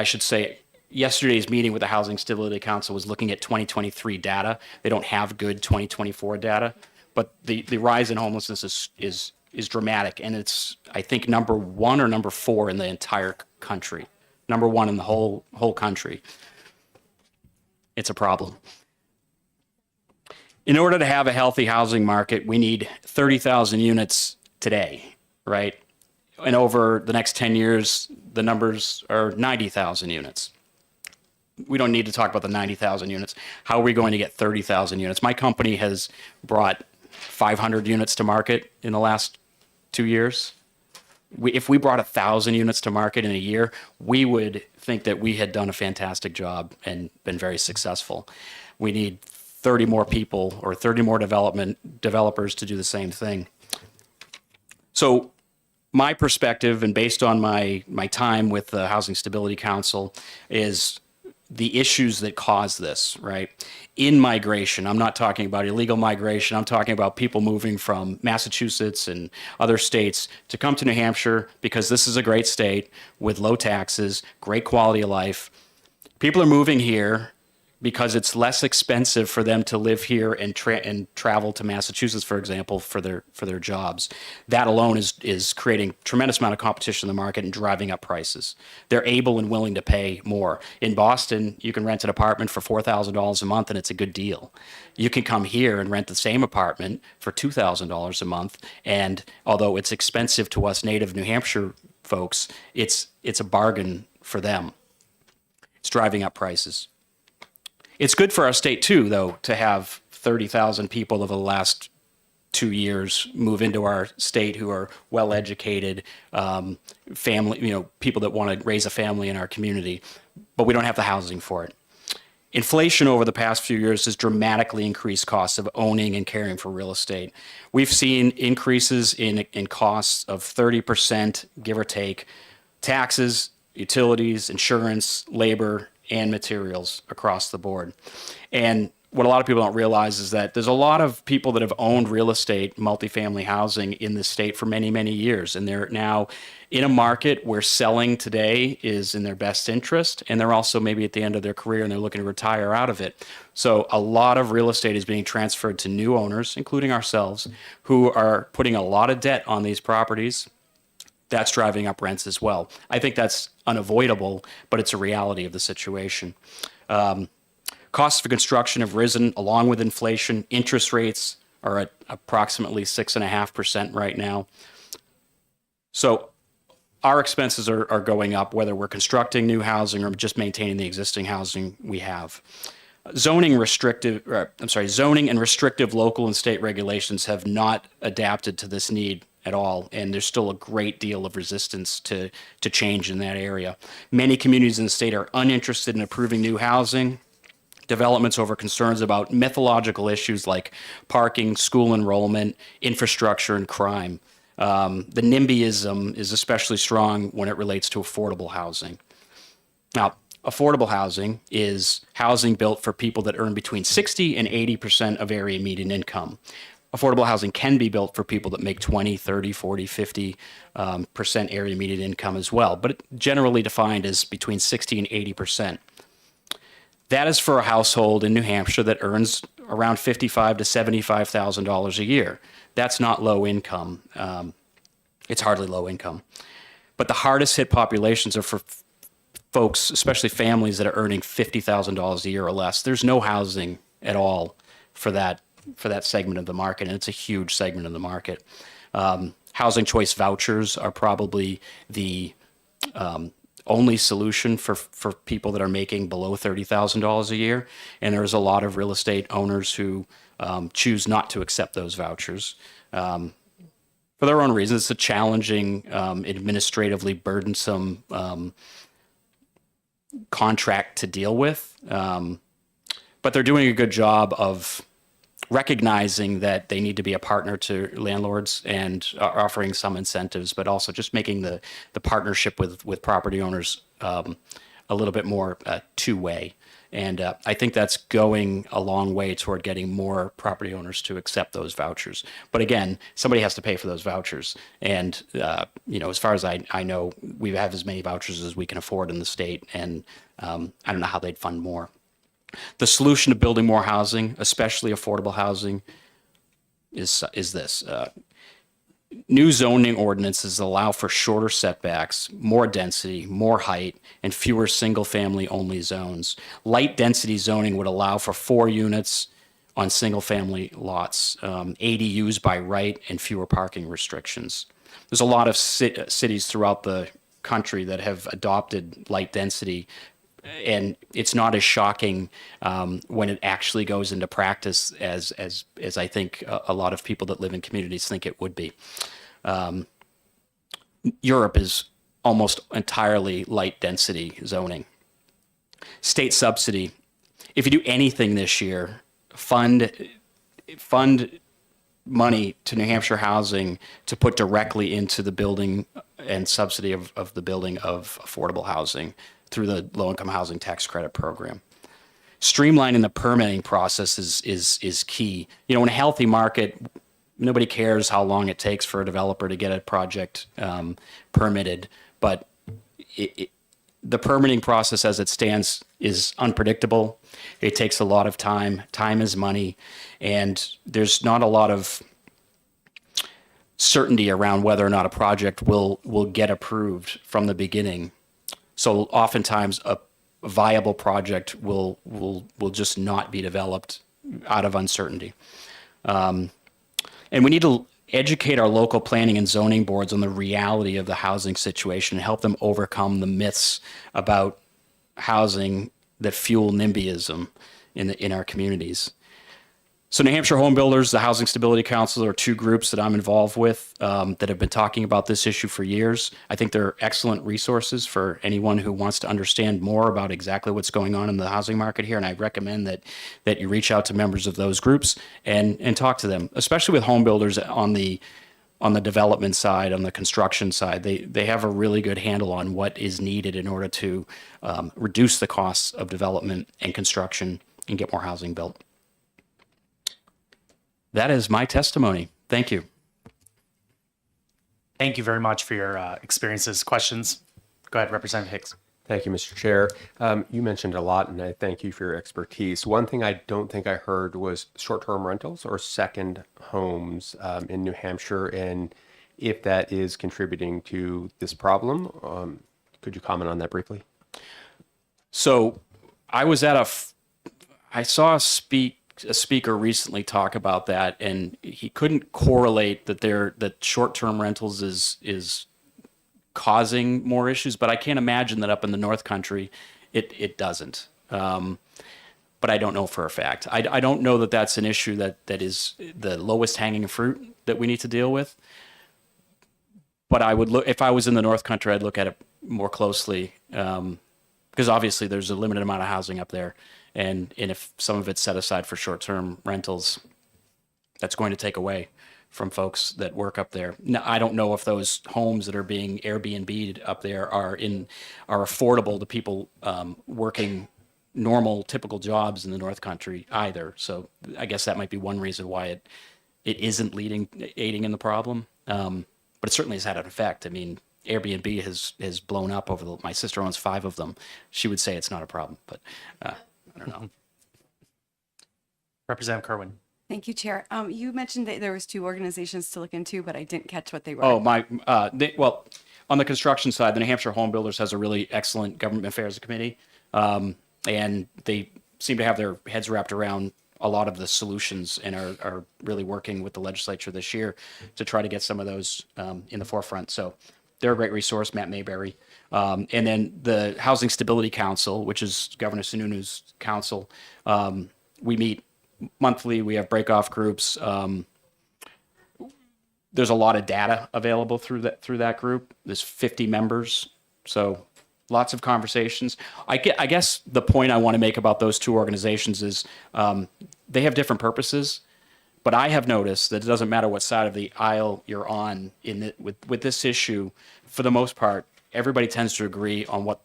Speaker 21: should say, yesterday's meeting with the Housing Stability Council was looking at 2023 data. They don't have good 2024 data, but the rise in homelessness is dramatic, and it's, I think, number 1 or number 4 in the entire country. Number 1 in the whole country. It's a problem. In order to have a healthy housing market, we need 30,000 units today, right? And over the next 10 years, the numbers are 90,000 units. We don't need to talk about the 90,000 units. How are we going to get 30,000 units? My company has brought 500 units to market in the last 2 years. If we brought 1,000 units to market in a year, we would think that we had done a fantastic job and been very successful. We need 30 more people or 30 more developers to do the same thing. So my perspective, and based on my time with the Housing Stability Council, is the issues that cause this, right? In migration, I'm not talking about illegal migration. I'm talking about people moving from Massachusetts and other states to come to New Hampshire because this is a great state with low taxes, great quality of life. People are moving here because it's less expensive for them to live here and travel to Massachusetts, for example, for their jobs. That alone is creating tremendous amount of competition in the market and driving up prices. They're able and willing to pay more. In Boston, you can rent an apartment for $4,000 a month, and it's a good deal. You can come here and rent the same apartment for $2,000 a month, and although it's expensive to us native New Hampshire folks, it's a bargain for them. It's driving up prices. It's good for our state too, though, to have 30,000 people over the last 2 years move into our state who are well-educated, family, people that want to raise a family in our community, but we don't have the housing for it. Inflation over the past few years has dramatically increased costs of owning and caring for real estate. We've seen increases in costs of 30%, give or take, taxes, utilities, insurance, labor, and materials across the board. And what a lot of people don't realize is that there's a lot of people that have owned real estate, multifamily housing in this state for many, many years. And they're now in a market where selling today is in their best interest. And they're also maybe at the end of their career and they're looking to retire out of it. So a lot of real estate is being transferred to new owners, including ourselves, who are putting a lot of debt on these properties. That's driving up rents as well. I think that's unavoidable, but it's a reality of the situation. Costs for construction have risen along with inflation. Interest rates are at approximately 6.5% right now. So our expenses are going up, whether we're constructing new housing or just maintaining the existing housing we have. Zoning and restrictive local and state regulations have not adapted to this need at all, and there's still a great deal of resistance to change in that area. Many communities in the state are uninterested in approving new housing developments over concerns about methodological issues like parking, school enrollment, infrastructure, and crime. The NIMBYism is especially strong when it relates to affordable housing. Now, affordable housing is housing built for people that earn between 60 and 80% of area median income. Affordable housing can be built for people that make 20, 30, 40, 50% area median income as well, but generally defined as between 60 and 80%. That is for a household in New Hampshire that earns around $55,000 to $75,000 a year. That's not low income. It's hardly low income. But the hardest hit populations are for folks, especially families that are earning $50,000 a year or less. There's no housing at all for that segment of the market, and it's a huge segment of the market. Housing choice vouchers are probably the only solution for people that are making below $30,000 a year. And there's a lot of real estate owners who choose not to accept those vouchers for their own reasons. It's a challenging, administratively burdensome contract to deal with. But they're doing a good job of recognizing that they need to be a partner to landlords and offering some incentives, but also just making the partnership with property owners a little bit more two-way. And I think that's going a long way toward getting more property owners to accept those vouchers. But again, somebody has to pay for those vouchers. And, as far as I know, we have as many vouchers as we can afford in the state. And I don't know how they'd fund more. The solution to building more housing, especially affordable housing, is this. New zoning ordinances allow for shorter setbacks, more density, more height, and fewer single-family only zones. Light density zoning would allow for 4 units on single-family lots, ADUs by right, and fewer parking restrictions. There's a lot of cities throughout the country that have adopted light density, and it's not as shocking when it actually goes into practice as I think a lot of people that live in communities think it would be. Europe is almost entirely light density zoning. State subsidy. If you do anything this year, fund money to New Hampshire Housing to put directly into the building and subsidy of the building of affordable housing through the low-income housing tax credit program. Streamlining the permitting process is key. In a healthy market, nobody cares how long it takes for a developer to get a project permitted, but the permitting process as it stands is unpredictable. It takes a lot of time. Time is money, and there's not a lot of certainty around whether or not a project will get approved from the beginning. So oftentimes a viable project will just not be developed out of uncertainty. And we need to educate our local planning and zoning boards on the reality of the housing situation and help them overcome the myths about housing that fuel NIMBYism in our communities. So New Hampshire Home Builders, the Housing Stability Council are 2 groups that I'm involved with that have been talking about this issue for years. I think they're excellent resources for anyone who wants to understand more about exactly what's going on in the housing market here. And I recommend that you reach out to members of those groups and talk to them, especially with home builders on the development side, on the construction side. They have a really good handle on what is needed in order to reduce the costs of development and construction and get more housing built. That is my testimony. Thank you.
Speaker 1: Thank you very much for your experiences. Questions? Go ahead, Representative Hicks.
Speaker 17: Thank you, Mr. Chair. You mentioned a lot, and I thank you for your expertise. One thing I don't think I heard was short-term rentals or second homes in New Hampshire, and if that is contributing to this problem. Could you comment on that briefly?
Speaker 21: So I saw a speaker recently talk about that, and he couldn't correlate that short-term rentals is causing more issues, but I can't imagine that up in the North Country it doesn't. But I don't know for a fact. I don't know that that's an issue that is the lowest hanging fruit that we need to deal with. But I would look, if I was in the North Country, I'd look at it more closely, because obviously there's a limited amount of housing up there. And if some of it's set aside for short-term rentals, that's going to take away from folks that work up there. Now, I don't know if those homes that are being Airbnb'd up there are affordable to people working normal, typical jobs in the North Country either. So I guess that might be one reason why it isn't aiding in the problem. But it certainly has had an effect. I mean, Airbnb has blown up over my sister owns 5 of them. She would say it's not a problem, but I don't know.
Speaker 1: Representative Kerwin.
Speaker 9: Thank you, Chair. You mentioned that there was 2 organizations to look into, but I didn't catch what they were.
Speaker 21: Oh, well, on the construction side, the New Hampshire Home Builders has a really excellent government affairs committee, and they seem to have their heads wrapped around a lot of the solutions and are really working with the legislature this year to try to get some of those in the forefront. So they're a great resource, Matt Mayberry. And then the Housing Stability Council, which is Governor Sununu's council. We meet monthly. We have break-off groups. There's a lot of data available through that group. There's 50 members, so lots of conversations. I guess the point I want to make about those two organizations is they have different purposes, but I have noticed that it doesn't matter what side of the aisle you're on with this issue. For the most part, everybody tends to agree on what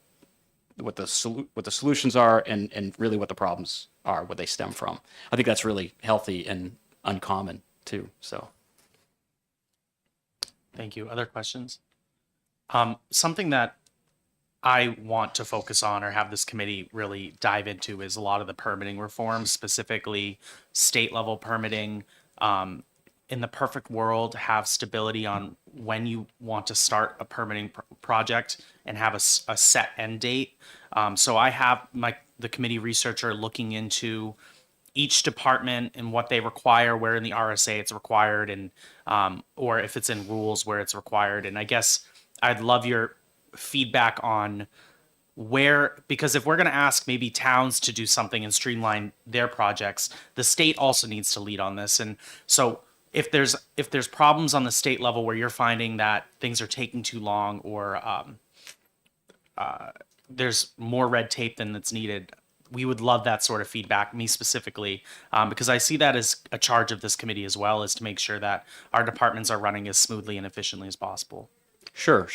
Speaker 21: the solutions are and really what the problems are, what they stem from. I think that's really healthy and uncommon too. So.
Speaker 1: Thank you. Other questions? Something that I want to focus on or have this committee really dive into is a lot of the permitting reforms, specifically state level permitting. In the perfect world, have stability on when you want to start a permitting project and have a set end date. So I have the committee researcher looking into each department and what they require, where in the RSA it's required, and or if it's in rules where it's required. And I guess I'd love your feedback on where, because if we're going to ask maybe towns to do something and streamline their projects, the state also needs to lead on this. And so if there's problems on the state level where you're finding that things are taking too long or there's more red tape than that's needed, we would love that sort of feedback, me specifically, because I see that as a charge of this committee as well, is to make sure that our departments are running as smoothly and efficiently as possible.
Speaker 21: Sure.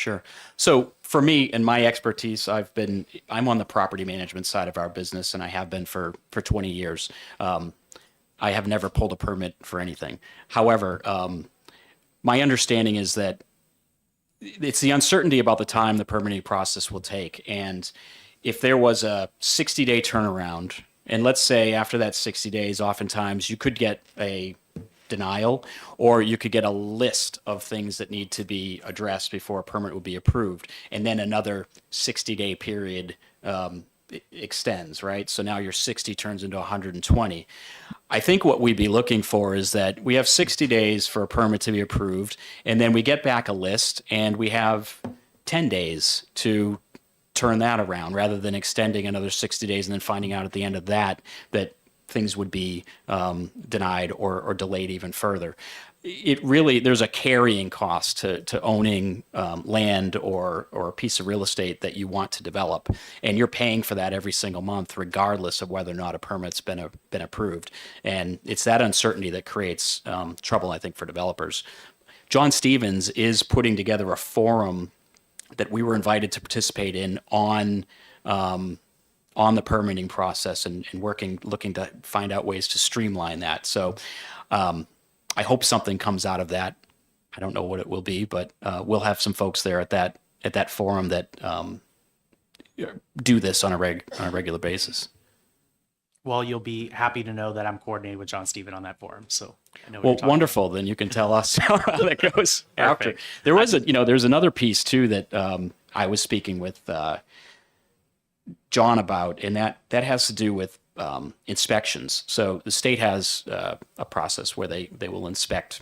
Speaker 21: So for me and my expertise, I'm on the property management side of our business, and I have been for 20 years. I have never pulled a permit for anything. However, my understanding is that it's the uncertainty about the time the permitting process will take. And if there was a 60-day turnaround, and let's say after that 60 days, oftentimes you could get a denial, or you could get a list of things that need to be addressed before a permit would be approved, and then another 60-day period extends, right? So now your 60 turns into 120. I think what we'd be looking for is that we have 60 days for a permit to be approved, and then we get back a list, and we have 10 days to turn that around, rather than extending another 60 days and then finding out at the end of that things would be denied or delayed even further. It really, there's a carrying cost to owning land or a piece of real estate that you want to develop, and you're paying for that every single month, regardless of whether or not a permit's been approved. And it's that uncertainty that creates trouble, I think, for developers. John Stevens is putting together a forum that we were invited to participate in on the permitting process and looking to find out ways to streamline that. So I hope something comes out of that. I don't know what it will be, but we'll have some folks there at that forum that do this on a regular basis.
Speaker 1: Well, you'll be happy to know that I'm coordinated with John Steven on that forum. So I know what
Speaker 21: Well,
Speaker 1: you're talking
Speaker 21: wonderful. Then you can tell us how that goes after. There was there's another piece too that I was speaking with John about, and that has to do with inspections. So the state has a process where they will inspect,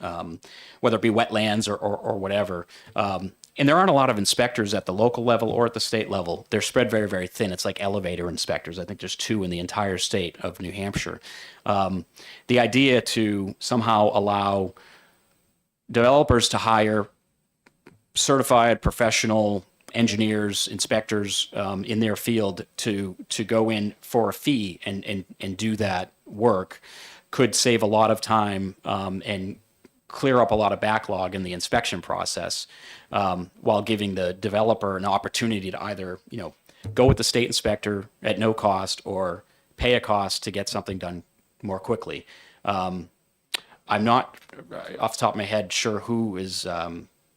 Speaker 21: whether it be wetlands or whatever. And there aren't a lot of inspectors at the local level or at the state level. They're spread very, very thin. It's like elevator inspectors. I think there's 2 in the entire state of New Hampshire. The idea to somehow allow developers to hire certified professional engineers, inspectors in their field to go in for a fee and do that work could save a lot of time and clear up a lot of backlog in the inspection process, while giving the developer an opportunity to either go with the state inspector at no cost or pay a cost to get something done more quickly. I'm not off the top of my head sure who is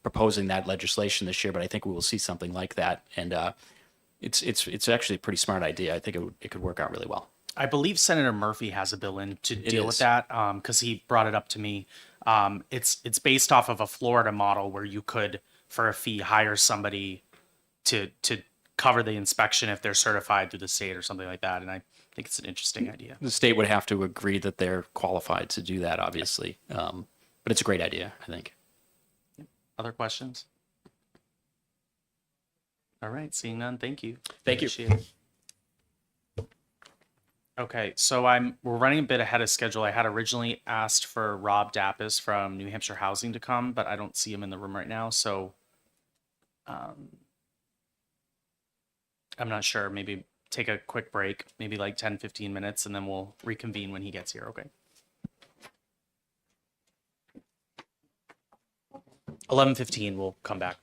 Speaker 21: proposing that legislation this year, but I think we will see something like that. And it's actually a pretty smart idea. I think it could work out really well.
Speaker 1: I believe Senator Murphy has a bill in to deal with that, because he brought it up to me. It's based off of a Florida model where you could, for a fee, hire somebody to cover the inspection if they're certified through the state or something like that. And I think it's an interesting idea.
Speaker 21: The state would have to agree that they're qualified to do that, obviously. But it's a great idea, I think.
Speaker 1: Other questions? All right, seeing none, thank you.
Speaker 21: Thank you.
Speaker 1: Appreciate it. Okay, so we're running a bit ahead of schedule. I had originally asked for Rob Dappis from New Hampshire Housing to come, but I don't see him in the room right now, so I'm not sure. Maybe take a quick break, maybe like 10, 15 minutes, and then we'll reconvene when he gets here. Okay. 11:15, we'll come back.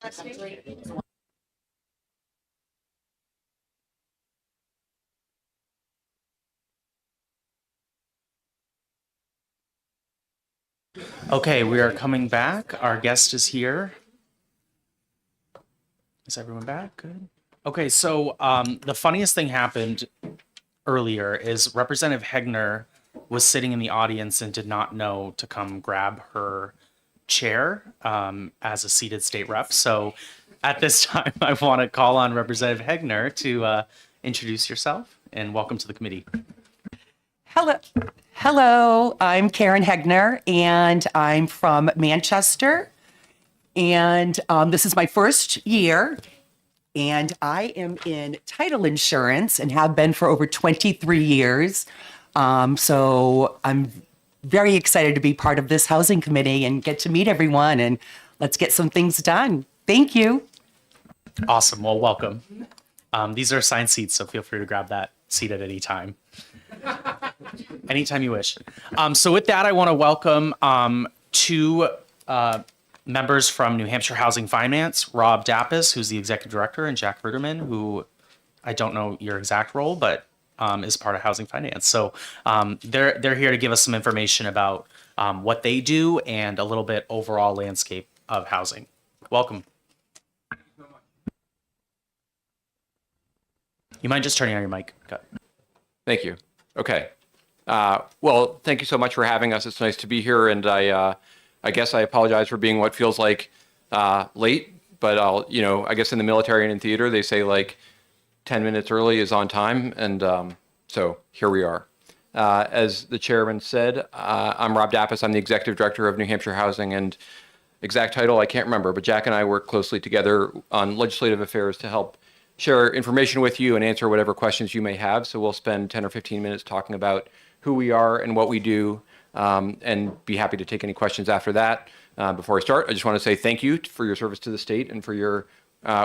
Speaker 1: Okay, we are coming back. Our guest is here. Is everyone back? Good. Okay, so the funniest thing happened earlier is Representative Hegner was sitting in the audience and did not know to come grab her chair as a seated state rep. So at this time, I want to call on Representative Hegner to introduce yourself and welcome to the committee.
Speaker 2: Hello, I'm Karen Hegner, and I'm from Manchester. And this is my first year, and I am in title insurance and have been for over 23 years. So I'm very excited to be part of this housing committee and get to meet everyone, and let's get some things done. Thank you.
Speaker 1: Awesome. Well, welcome. These are assigned seats, so feel free to grab that seat at any time. Anytime you wish. So with that, I want to welcome two members from New Hampshire Housing Finance, Rob Dappas, who's the executive director, and Jack Ruderman, who I don't know your exact role, but is part of Housing Finance. So they're here to give us some information about what they do and a little bit overall landscape of housing. Welcome. You mind just turning on your mic?
Speaker 17: Thank you. Okay. Well, thank you so much for having us. It's nice to be here, and I guess I apologize for being what feels like late, but I guess in the military and in theater, they say like 10 minutes early is on time, and so here we are. As the chairman said, I'm Rob Dappas. I'm the executive director of New Hampshire Housing, and exact title I can't remember, but Jack and I work closely together on legislative affairs to help share information with you and answer whatever questions you may have. So we'll spend 10 or 15 minutes talking about who we are and what we do, and be happy to take any questions after that. Before I start, I just want to say thank you for your service to the state and for your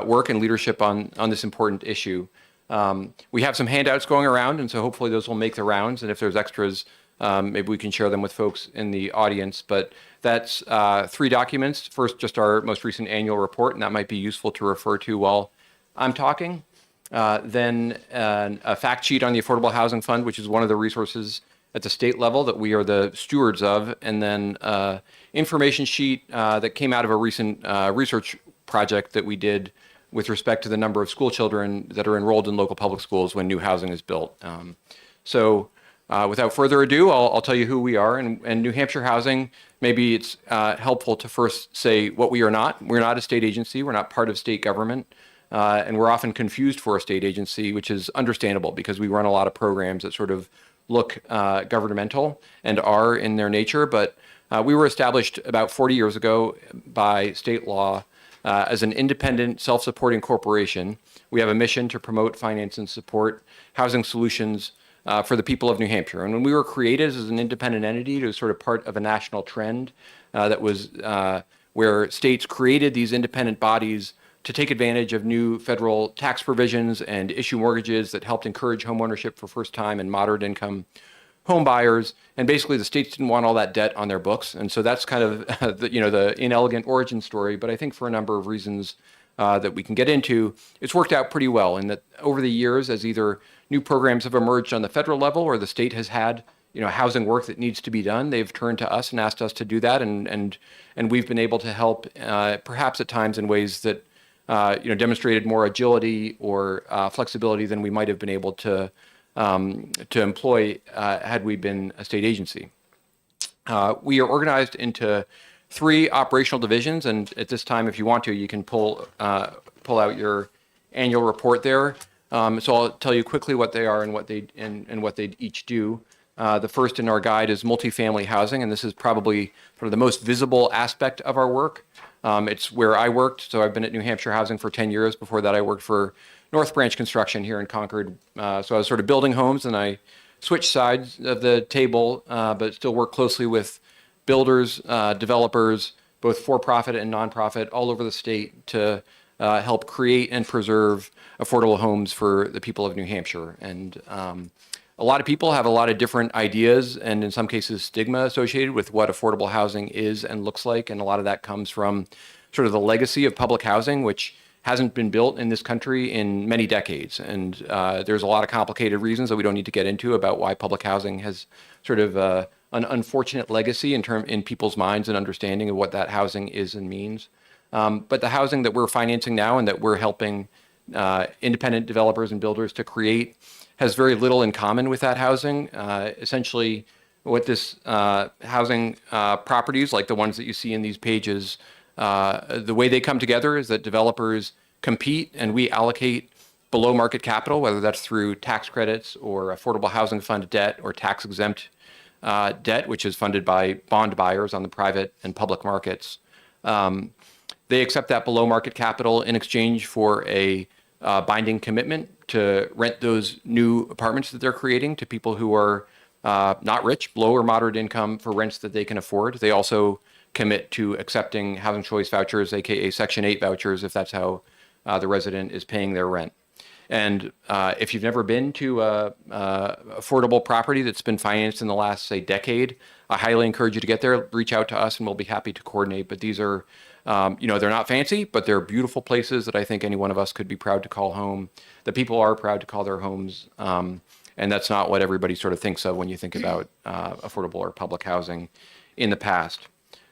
Speaker 17: work and leadership on this important issue. We have some handouts going around, and so hopefully those will make the rounds. And if there's extras, maybe we can share them with folks in the audience. But that's 3 documents. First, just our most recent annual report, and that might be useful to refer to while I'm talking. Then a fact sheet on the Affordable Housing Fund, which is one of the resources at the state level that we are the stewards of. And then information sheet that came out of a recent research project that we did with respect to the number of school children that are enrolled in local public schools when new housing is built. So without further ado, I'll tell you who we are. And New Hampshire Housing, maybe it's helpful to first say what we are not. We're not a state agency. We're not part of state government. And we're often confused for a state agency, which is understandable because we run a lot of programs that sort of look governmental and are in their nature. But we were established about 40 years ago by state law as an independent, self-supporting corporation. We have a mission to promote, finance, and support housing solutions for the people of New Hampshire. And when we were created as an independent entity, it was sort of part of a national trend that was where states created these independent bodies to take advantage of new federal tax provisions and issue mortgages that helped encourage homeownership for first-time and moderate-income home buyers. And basically, the states didn't want all that debt on their books, and so that's kind of the inelegant origin story. But I think for a number of reasons that we can get into, it's worked out pretty well. And that over the years, as either new programs have emerged on the federal level or the state has had housing work that needs to be done, they've turned to us and asked us to do that, and we've been able to help, perhaps at times in ways that demonstrated more agility or flexibility than we might have been able to employ had we been a state agency. We are organized into 3 operational divisions, and at this time, if you want to, you can pull out your annual report there. So I'll tell you quickly what they are and what they each do. The first in our guide is multifamily housing, and this is probably sort of the most visible aspect of our work. It's where I worked, so I've been at New Hampshire Housing for 10 years. Before that, I worked for North Branch Construction here in Concord. So I was sort of building homes, and I switched sides of the table, but still work closely with builders, developers, both for-profit and nonprofit, all over the state to help create and preserve affordable homes for the people of New Hampshire. And a lot of people have a lot of different ideas and in some cases stigma associated with what affordable housing is and looks like. And a lot of that comes from sort of the legacy of public housing, which hasn't been built in this country in many decades. And there's a lot of complicated reasons that we don't need to get into about why public housing has sort of an unfortunate legacy in people's minds and understanding of what that housing is and means. But the housing that we're financing now and that we're helping independent developers and builders to create has very little in common with that housing. Essentially, what this housing properties, like the ones that you see in these pages, the way they come together is that developers compete and we allocate below market capital, whether that's through tax credits or affordable housing fund debt or tax exempt debt, which is funded by bond buyers on the private and public markets. They accept that below market capital in exchange for a binding commitment to rent those new apartments that they're creating to people who are not rich, low or moderate income, for rents that they can afford. They also commit to accepting housing choice vouchers, aka Section 8 vouchers, if that's how the resident is paying their rent. And if you've never been to a affordable property that's been financed in the last, say, decade, I highly encourage you to get there. Reach out to us and we'll be happy to coordinate. But these are, they're not fancy, but they're beautiful places that I think any one of us could be proud to call home, that people are proud to call their homes. And that's not what everybody sort of thinks of when you think about affordable or public housing in the past.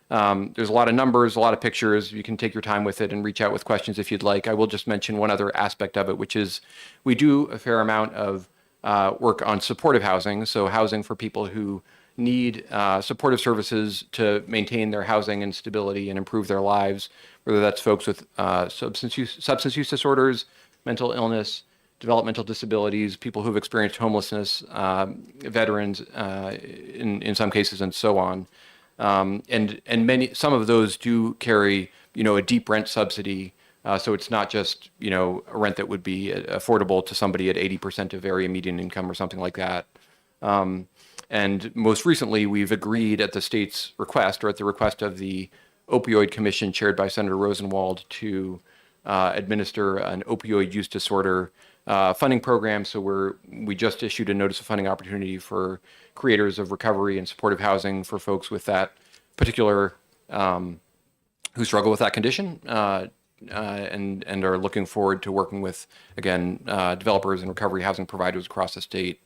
Speaker 17: There's a lot of numbers, a lot of pictures. You can take your time with it and reach out with questions if you'd like. I will just mention one other aspect of it, which is we do a fair amount of work on supportive housing. So housing for people who need supportive services to maintain their housing and stability and improve their lives, whether that's folks with substance use disorders, mental illness, developmental disabilities, people who've experienced homelessness, veterans in some cases, and so on. And some of those do carry, a deep rent subsidy. So it's not just, a rent that would be affordable to somebody at 80% of area median income or something like that. And most recently, we've agreed at the state's request, or at the request of the Opioid Commission chaired by Senator Rosenwald, to administer an opioid use disorder funding program. So we just issued a notice of funding opportunity for creators of recovery and supportive housing for folks with that particular, who struggle with that condition, and are looking forward to working with, again, developers and recovery housing providers across the state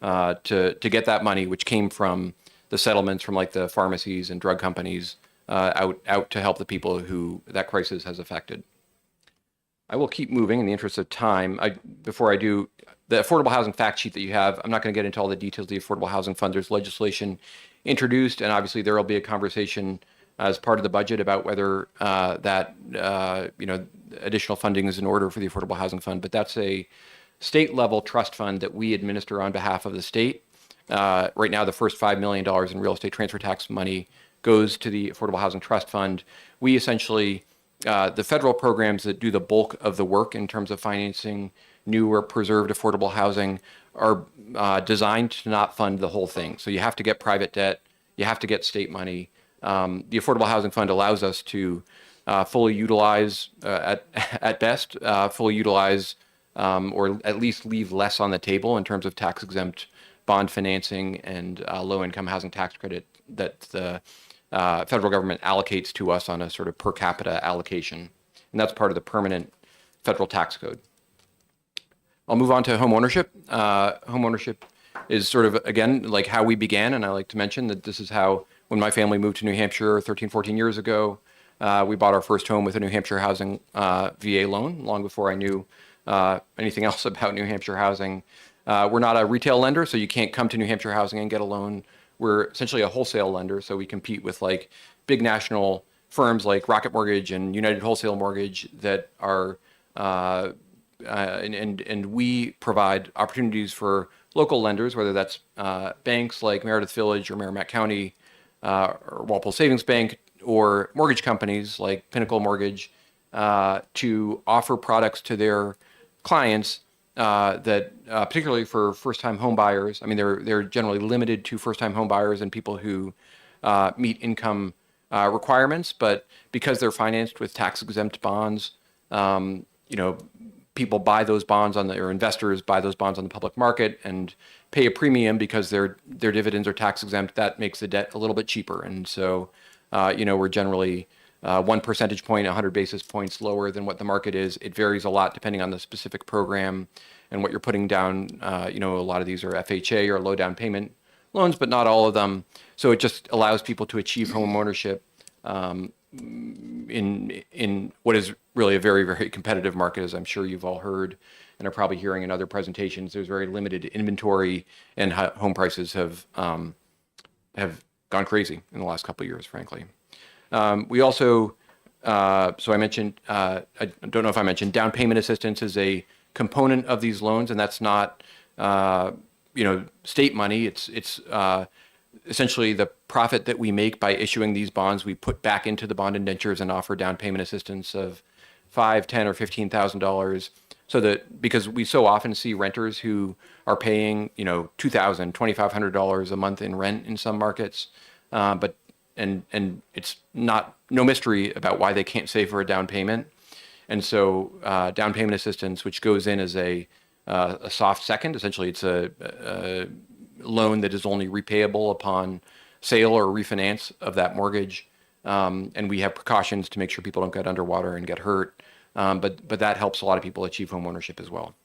Speaker 17: to get that money, which came from the settlements from like the pharmacies and drug companies, out to help the people who that crisis has affected. I will keep moving in the interest of time. Before I do, the affordable housing fact sheet that you have, I'm not going to get into all the details of the Affordable Housing Fund. There's legislation introduced, and obviously there will be a conversation as part of the budget about whether additional funding is in order for the Affordable Housing Fund. But that's a state-level trust fund that we administer on behalf of the state. Right now, the first $5 million in real estate transfer tax money goes to the Affordable Housing Trust Fund. We essentially, the federal programs that do the bulk of the work in terms of financing new or preserved affordable housing are designed to not fund the whole thing. So you have to get private debt, you have to get state money. The Affordable Housing Fund allows us to fully utilize, at best, fully utilize, or at least leave less on the table in terms of tax-exempt bond financing and low-income housing tax credit that the federal government allocates to us on a sort of per capita allocation. And that's part of the permanent federal tax code. I'll move on to home ownership. Home ownership is sort of, again, like how we began. And I like to mention that this is how, when my family moved to New Hampshire 13, 14 years ago, we bought our first home with a New Hampshire housing VA loan, long before I knew anything else about New Hampshire housing. We're not a retail lender, so you can't come to New Hampshire housing and get a loan. We're essentially a wholesale lender, so we compete with like big national firms like Rocket Mortgage and United Wholesale Mortgage that are, and we provide opportunities for local lenders, whether that's banks like Meredith Village or Merrimack County or Walpole Savings Bank, or mortgage companies like Pinnacle Mortgage, to offer products to their clients that, particularly for first-time home buyers. I mean, they're generally limited to first-time home buyers and people who meet income requirements, but because they're financed with tax-exempt bonds, people buy those bonds or investors buy those bonds on the public market and pay a premium because their dividends are tax-exempt. That makes the debt a little bit cheaper, and so we're generally 1 percentage point, 100 basis points lower than what the market is. It varies a lot depending on the specific program and what you're putting down. A lot of these are FHA or low down payment loans, but not all of them. So it just allows people to achieve home ownership in what is really a very, very competitive market, as I'm sure you've all heard and are probably hearing in other presentations. There's very limited inventory, and home prices have gone crazy in the last couple of years, frankly. We also, so I mentioned, I don't know if I mentioned, down payment assistance is a component of these loans, and that's not, state money. It's essentially the profit that we make by issuing these bonds. We put back into the bond indentures and offer down payment assistance of $5,000, $10,000, or $15,000. So that, because we so often see renters who are paying, $2,000, $2,500 a month in rent in some markets, but it's no mystery about why they can't save for a down payment. And so down payment assistance, which goes in as a soft second, essentially it's a loan that is only repayable upon sale or refinance of that mortgage. And we have precautions to make sure people don't get underwater and get hurt. But that helps a lot of people achieve home ownership as well.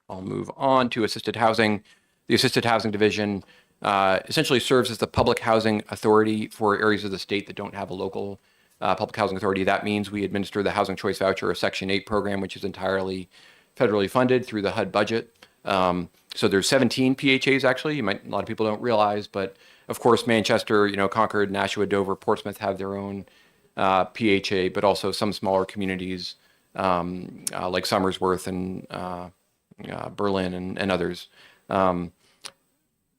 Speaker 17: I'll move on to assisted housing. The assisted housing division essentially serves as the public housing authority for areas of the state that don't have a local public housing authority. That means we administer the Housing Choice Voucher, a Section 8 program, which is entirely federally funded through the HUD budget. So there's 17 PHAs actually. A lot of people don't realize, but of course Manchester, Concord, Nashua, Dover, Portsmouth have their own PHA, but also some smaller communities like Somersworth and Berlin and others.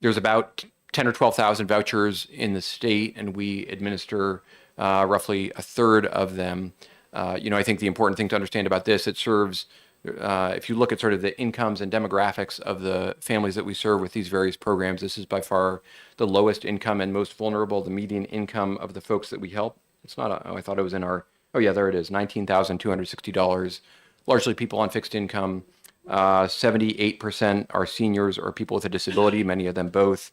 Speaker 17: There's about 10 or 12,000 vouchers in the state, and we administer roughly a third of them. I think the important thing to understand about this, it serves, if you look at sort of the incomes and demographics of the families that we serve with these various programs, this is by far the lowest income and most vulnerable. The median income of the folks that we help, it's not, I thought it was in our, oh yeah, there it is, $19,260, largely people on fixed income. 78% are seniors or people with a disability, many of them both.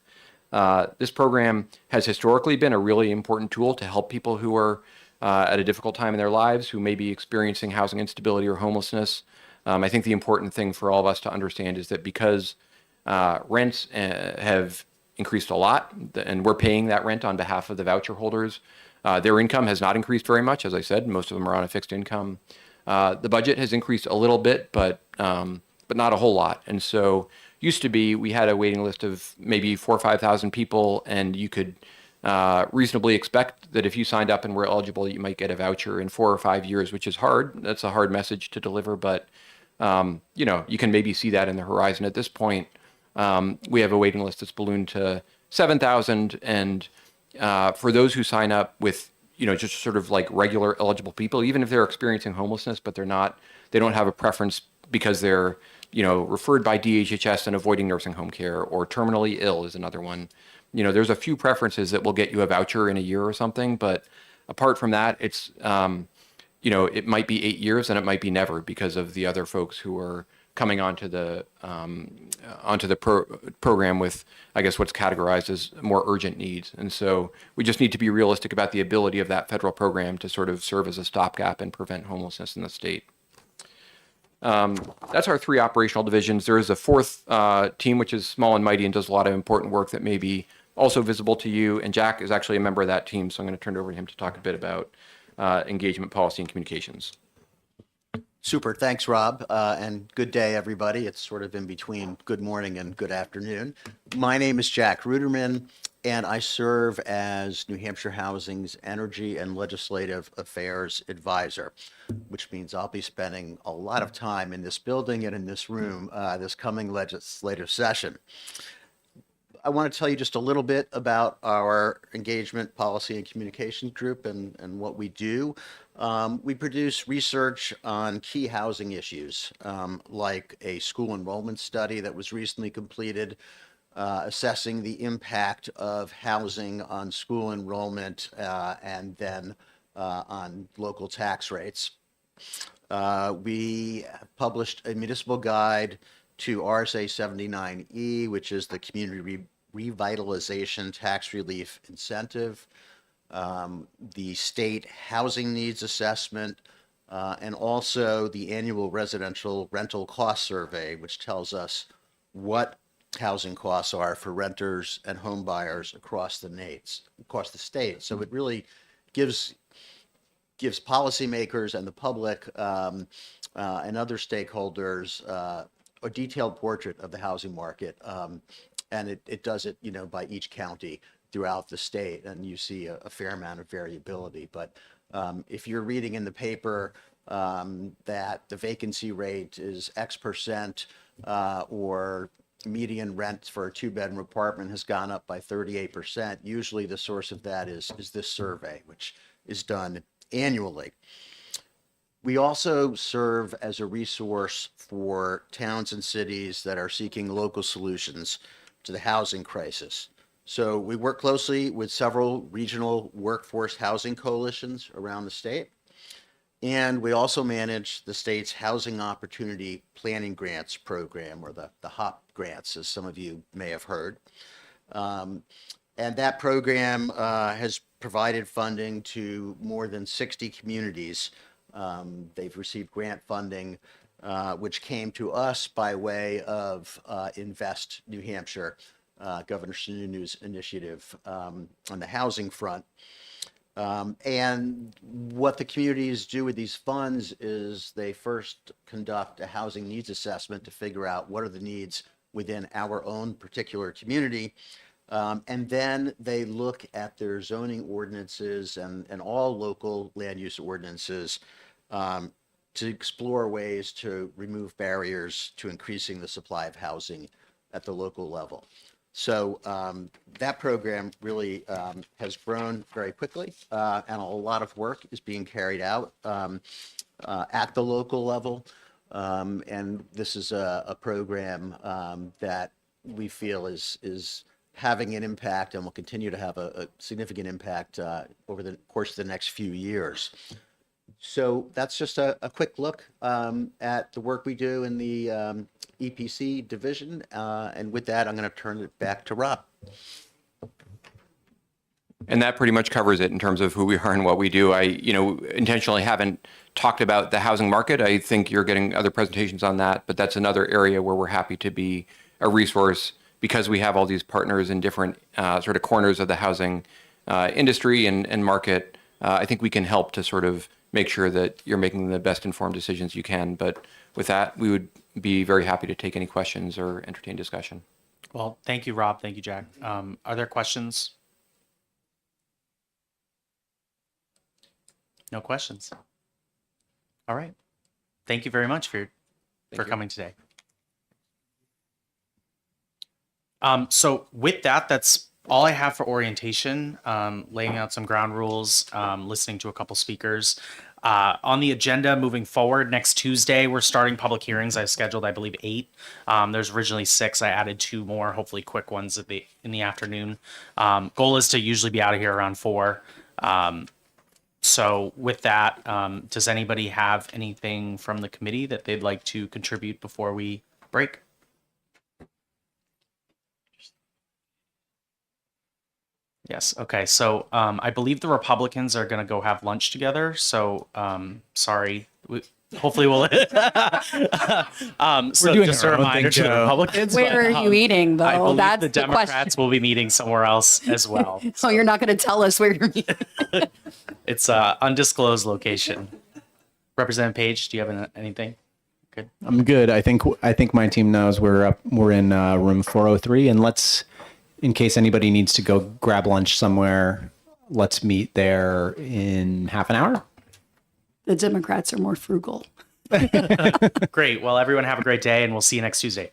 Speaker 17: This program has historically been a really important tool to help people who are at a difficult time in their lives, who may be experiencing housing instability or homelessness. I think the important thing for all of us to understand is that because rents have increased a lot, and we're paying that rent on behalf of the voucher holders, their income has not increased very much. As I said, most of them are on a fixed income. The budget has increased a little bit, but not a whole lot. And so used to be, we had a waiting list of maybe 4,000 or 5,000 people, and you could reasonably expect that if you signed up and were eligible, you might get a voucher in 4 or 5 years, which is hard. That's a hard message to deliver, but you can maybe see that in the horizon. At this point, we have a waiting list that's ballooned to 7,000, and for those who sign up with just sort of like regular eligible people, even if they're experiencing homelessness, but they don't have a preference because they're, referred by DHHS and avoiding nursing home care, or terminally ill is another one. There's a few preferences that will get you a voucher in a year or something, but apart from that, it's, it might be 8 years and it might be never because of the other folks who are coming onto the program with, I guess, what's categorized as more urgent needs. And so we just need to be realistic about the ability of that federal program to sort of serve as a stopgap and prevent homelessness in the state. That's our 3 operational divisions. There is a 4th team, which is small and mighty and does a lot of important work that may be also visible to you. And Jack is actually a member of that team, so I'm going to turn it over to him to talk a bit about engagement policy and communications.
Speaker 3: Super. Thanks, Rob. And good day, everybody. It's sort of in between good morning and good afternoon. My name is Jack Ruderman, and I serve as New Hampshire Housing's Energy and Legislative Affairs Advisor, which means I'll be spending a lot of time in this building and in this room this coming legislative session. I want to tell you just a little bit about our engagement policy and communications group and what we do. We produce research on key housing issues, like a school enrollment study that was recently completed, assessing the impact of housing on school enrollment and then on local tax rates. We published a municipal guide to RSA 79E, which is the Community Revitalization Tax Relief Incentive. the state housing needs assessment, and also the annual residential rental cost survey, which tells us what housing costs are for renters and home buyers across the state. So it really gives policymakers and the public and other stakeholders a detailed portrait of the housing market. And it does it, by each county throughout the state, and you see a fair amount of variability. But if you're reading in the paper that the vacancy rate is X percent, or median rent for a 2-bedroom apartment has gone up by 38%, usually the source of that is this survey, which is done annually. We also serve as a resource for towns and cities that are seeking local solutions to the housing crisis. So we work closely with several regional workforce housing coalitions around the state. And we also manage the state's Housing Opportunity Planning Grants program, or the HOP grants, as some of you may have heard. And that program has provided funding to more than 60 communities. They've received grant funding, which came to us by way of Invest New Hampshire, Governor Sununu's initiative on the housing front. And what the communities do with these funds is they first conduct a housing needs assessment to figure out what are the needs within our own particular community. And then they look at their zoning ordinances and all local land use ordinances to explore ways to remove barriers to increasing the supply of housing at the local level. So that program really has grown very quickly, and a lot of work is being carried out at the local level. And this is a program that we feel is having an impact and will continue to have a significant impact over the course of the next few years. So that's just a quick look at the work we do in the EPC division. And with that, I'm going to turn it back to Rob.
Speaker 17: And that pretty much covers it in terms of who we are and what we do. I, intentionally haven't talked about the housing market. I think you're getting other presentations on that, but that's another area where we're happy to be a resource because we have all these partners in different sort of corners of the housing industry and market. I think we can help to sort of make sure that you're making the best informed decisions you can. But with that, we would be very happy to take any questions or entertain discussion.
Speaker 1: Well, thank you, Rob. Thank you, Jack. Are there questions? No questions. All right. Thank you very much for coming today. So with that, that's all I have for orientation, laying out some ground rules, listening to a couple speakers. On the agenda moving forward, next Tuesday, we're starting public hearings. I scheduled, I believe, 8. There's originally 6. I added 2 more, hopefully quick ones in the afternoon. Goal is to usually be out of here around 4. So with that, does anybody have anything from the committee that they'd like to contribute before we break? Yes. Okay. So I believe the Republicans are going to go have lunch together. So sorry. Hopefully we'll. So
Speaker 6: doing
Speaker 1: just a
Speaker 6: our own
Speaker 1: reminder
Speaker 6: thing,
Speaker 1: to the
Speaker 6: Joe.
Speaker 1: Republicans.
Speaker 20: Where are you eating, though?
Speaker 1: I believe
Speaker 20: That's
Speaker 1: the
Speaker 20: the
Speaker 1: Democrats
Speaker 20: question.
Speaker 1: will be meeting somewhere else as well.
Speaker 20: So you're not going to tell us where you're meeting.
Speaker 1: It's a undisclosed location. Representative Page, do you have anything? Good.
Speaker 14: I'm good. I think my team knows we're in room 403, and in case anybody needs to go grab lunch somewhere, let's meet there in half an hour.
Speaker 20: The Democrats are more frugal.
Speaker 1: Great. Well, everyone have a great day, and we'll see you next Tuesday.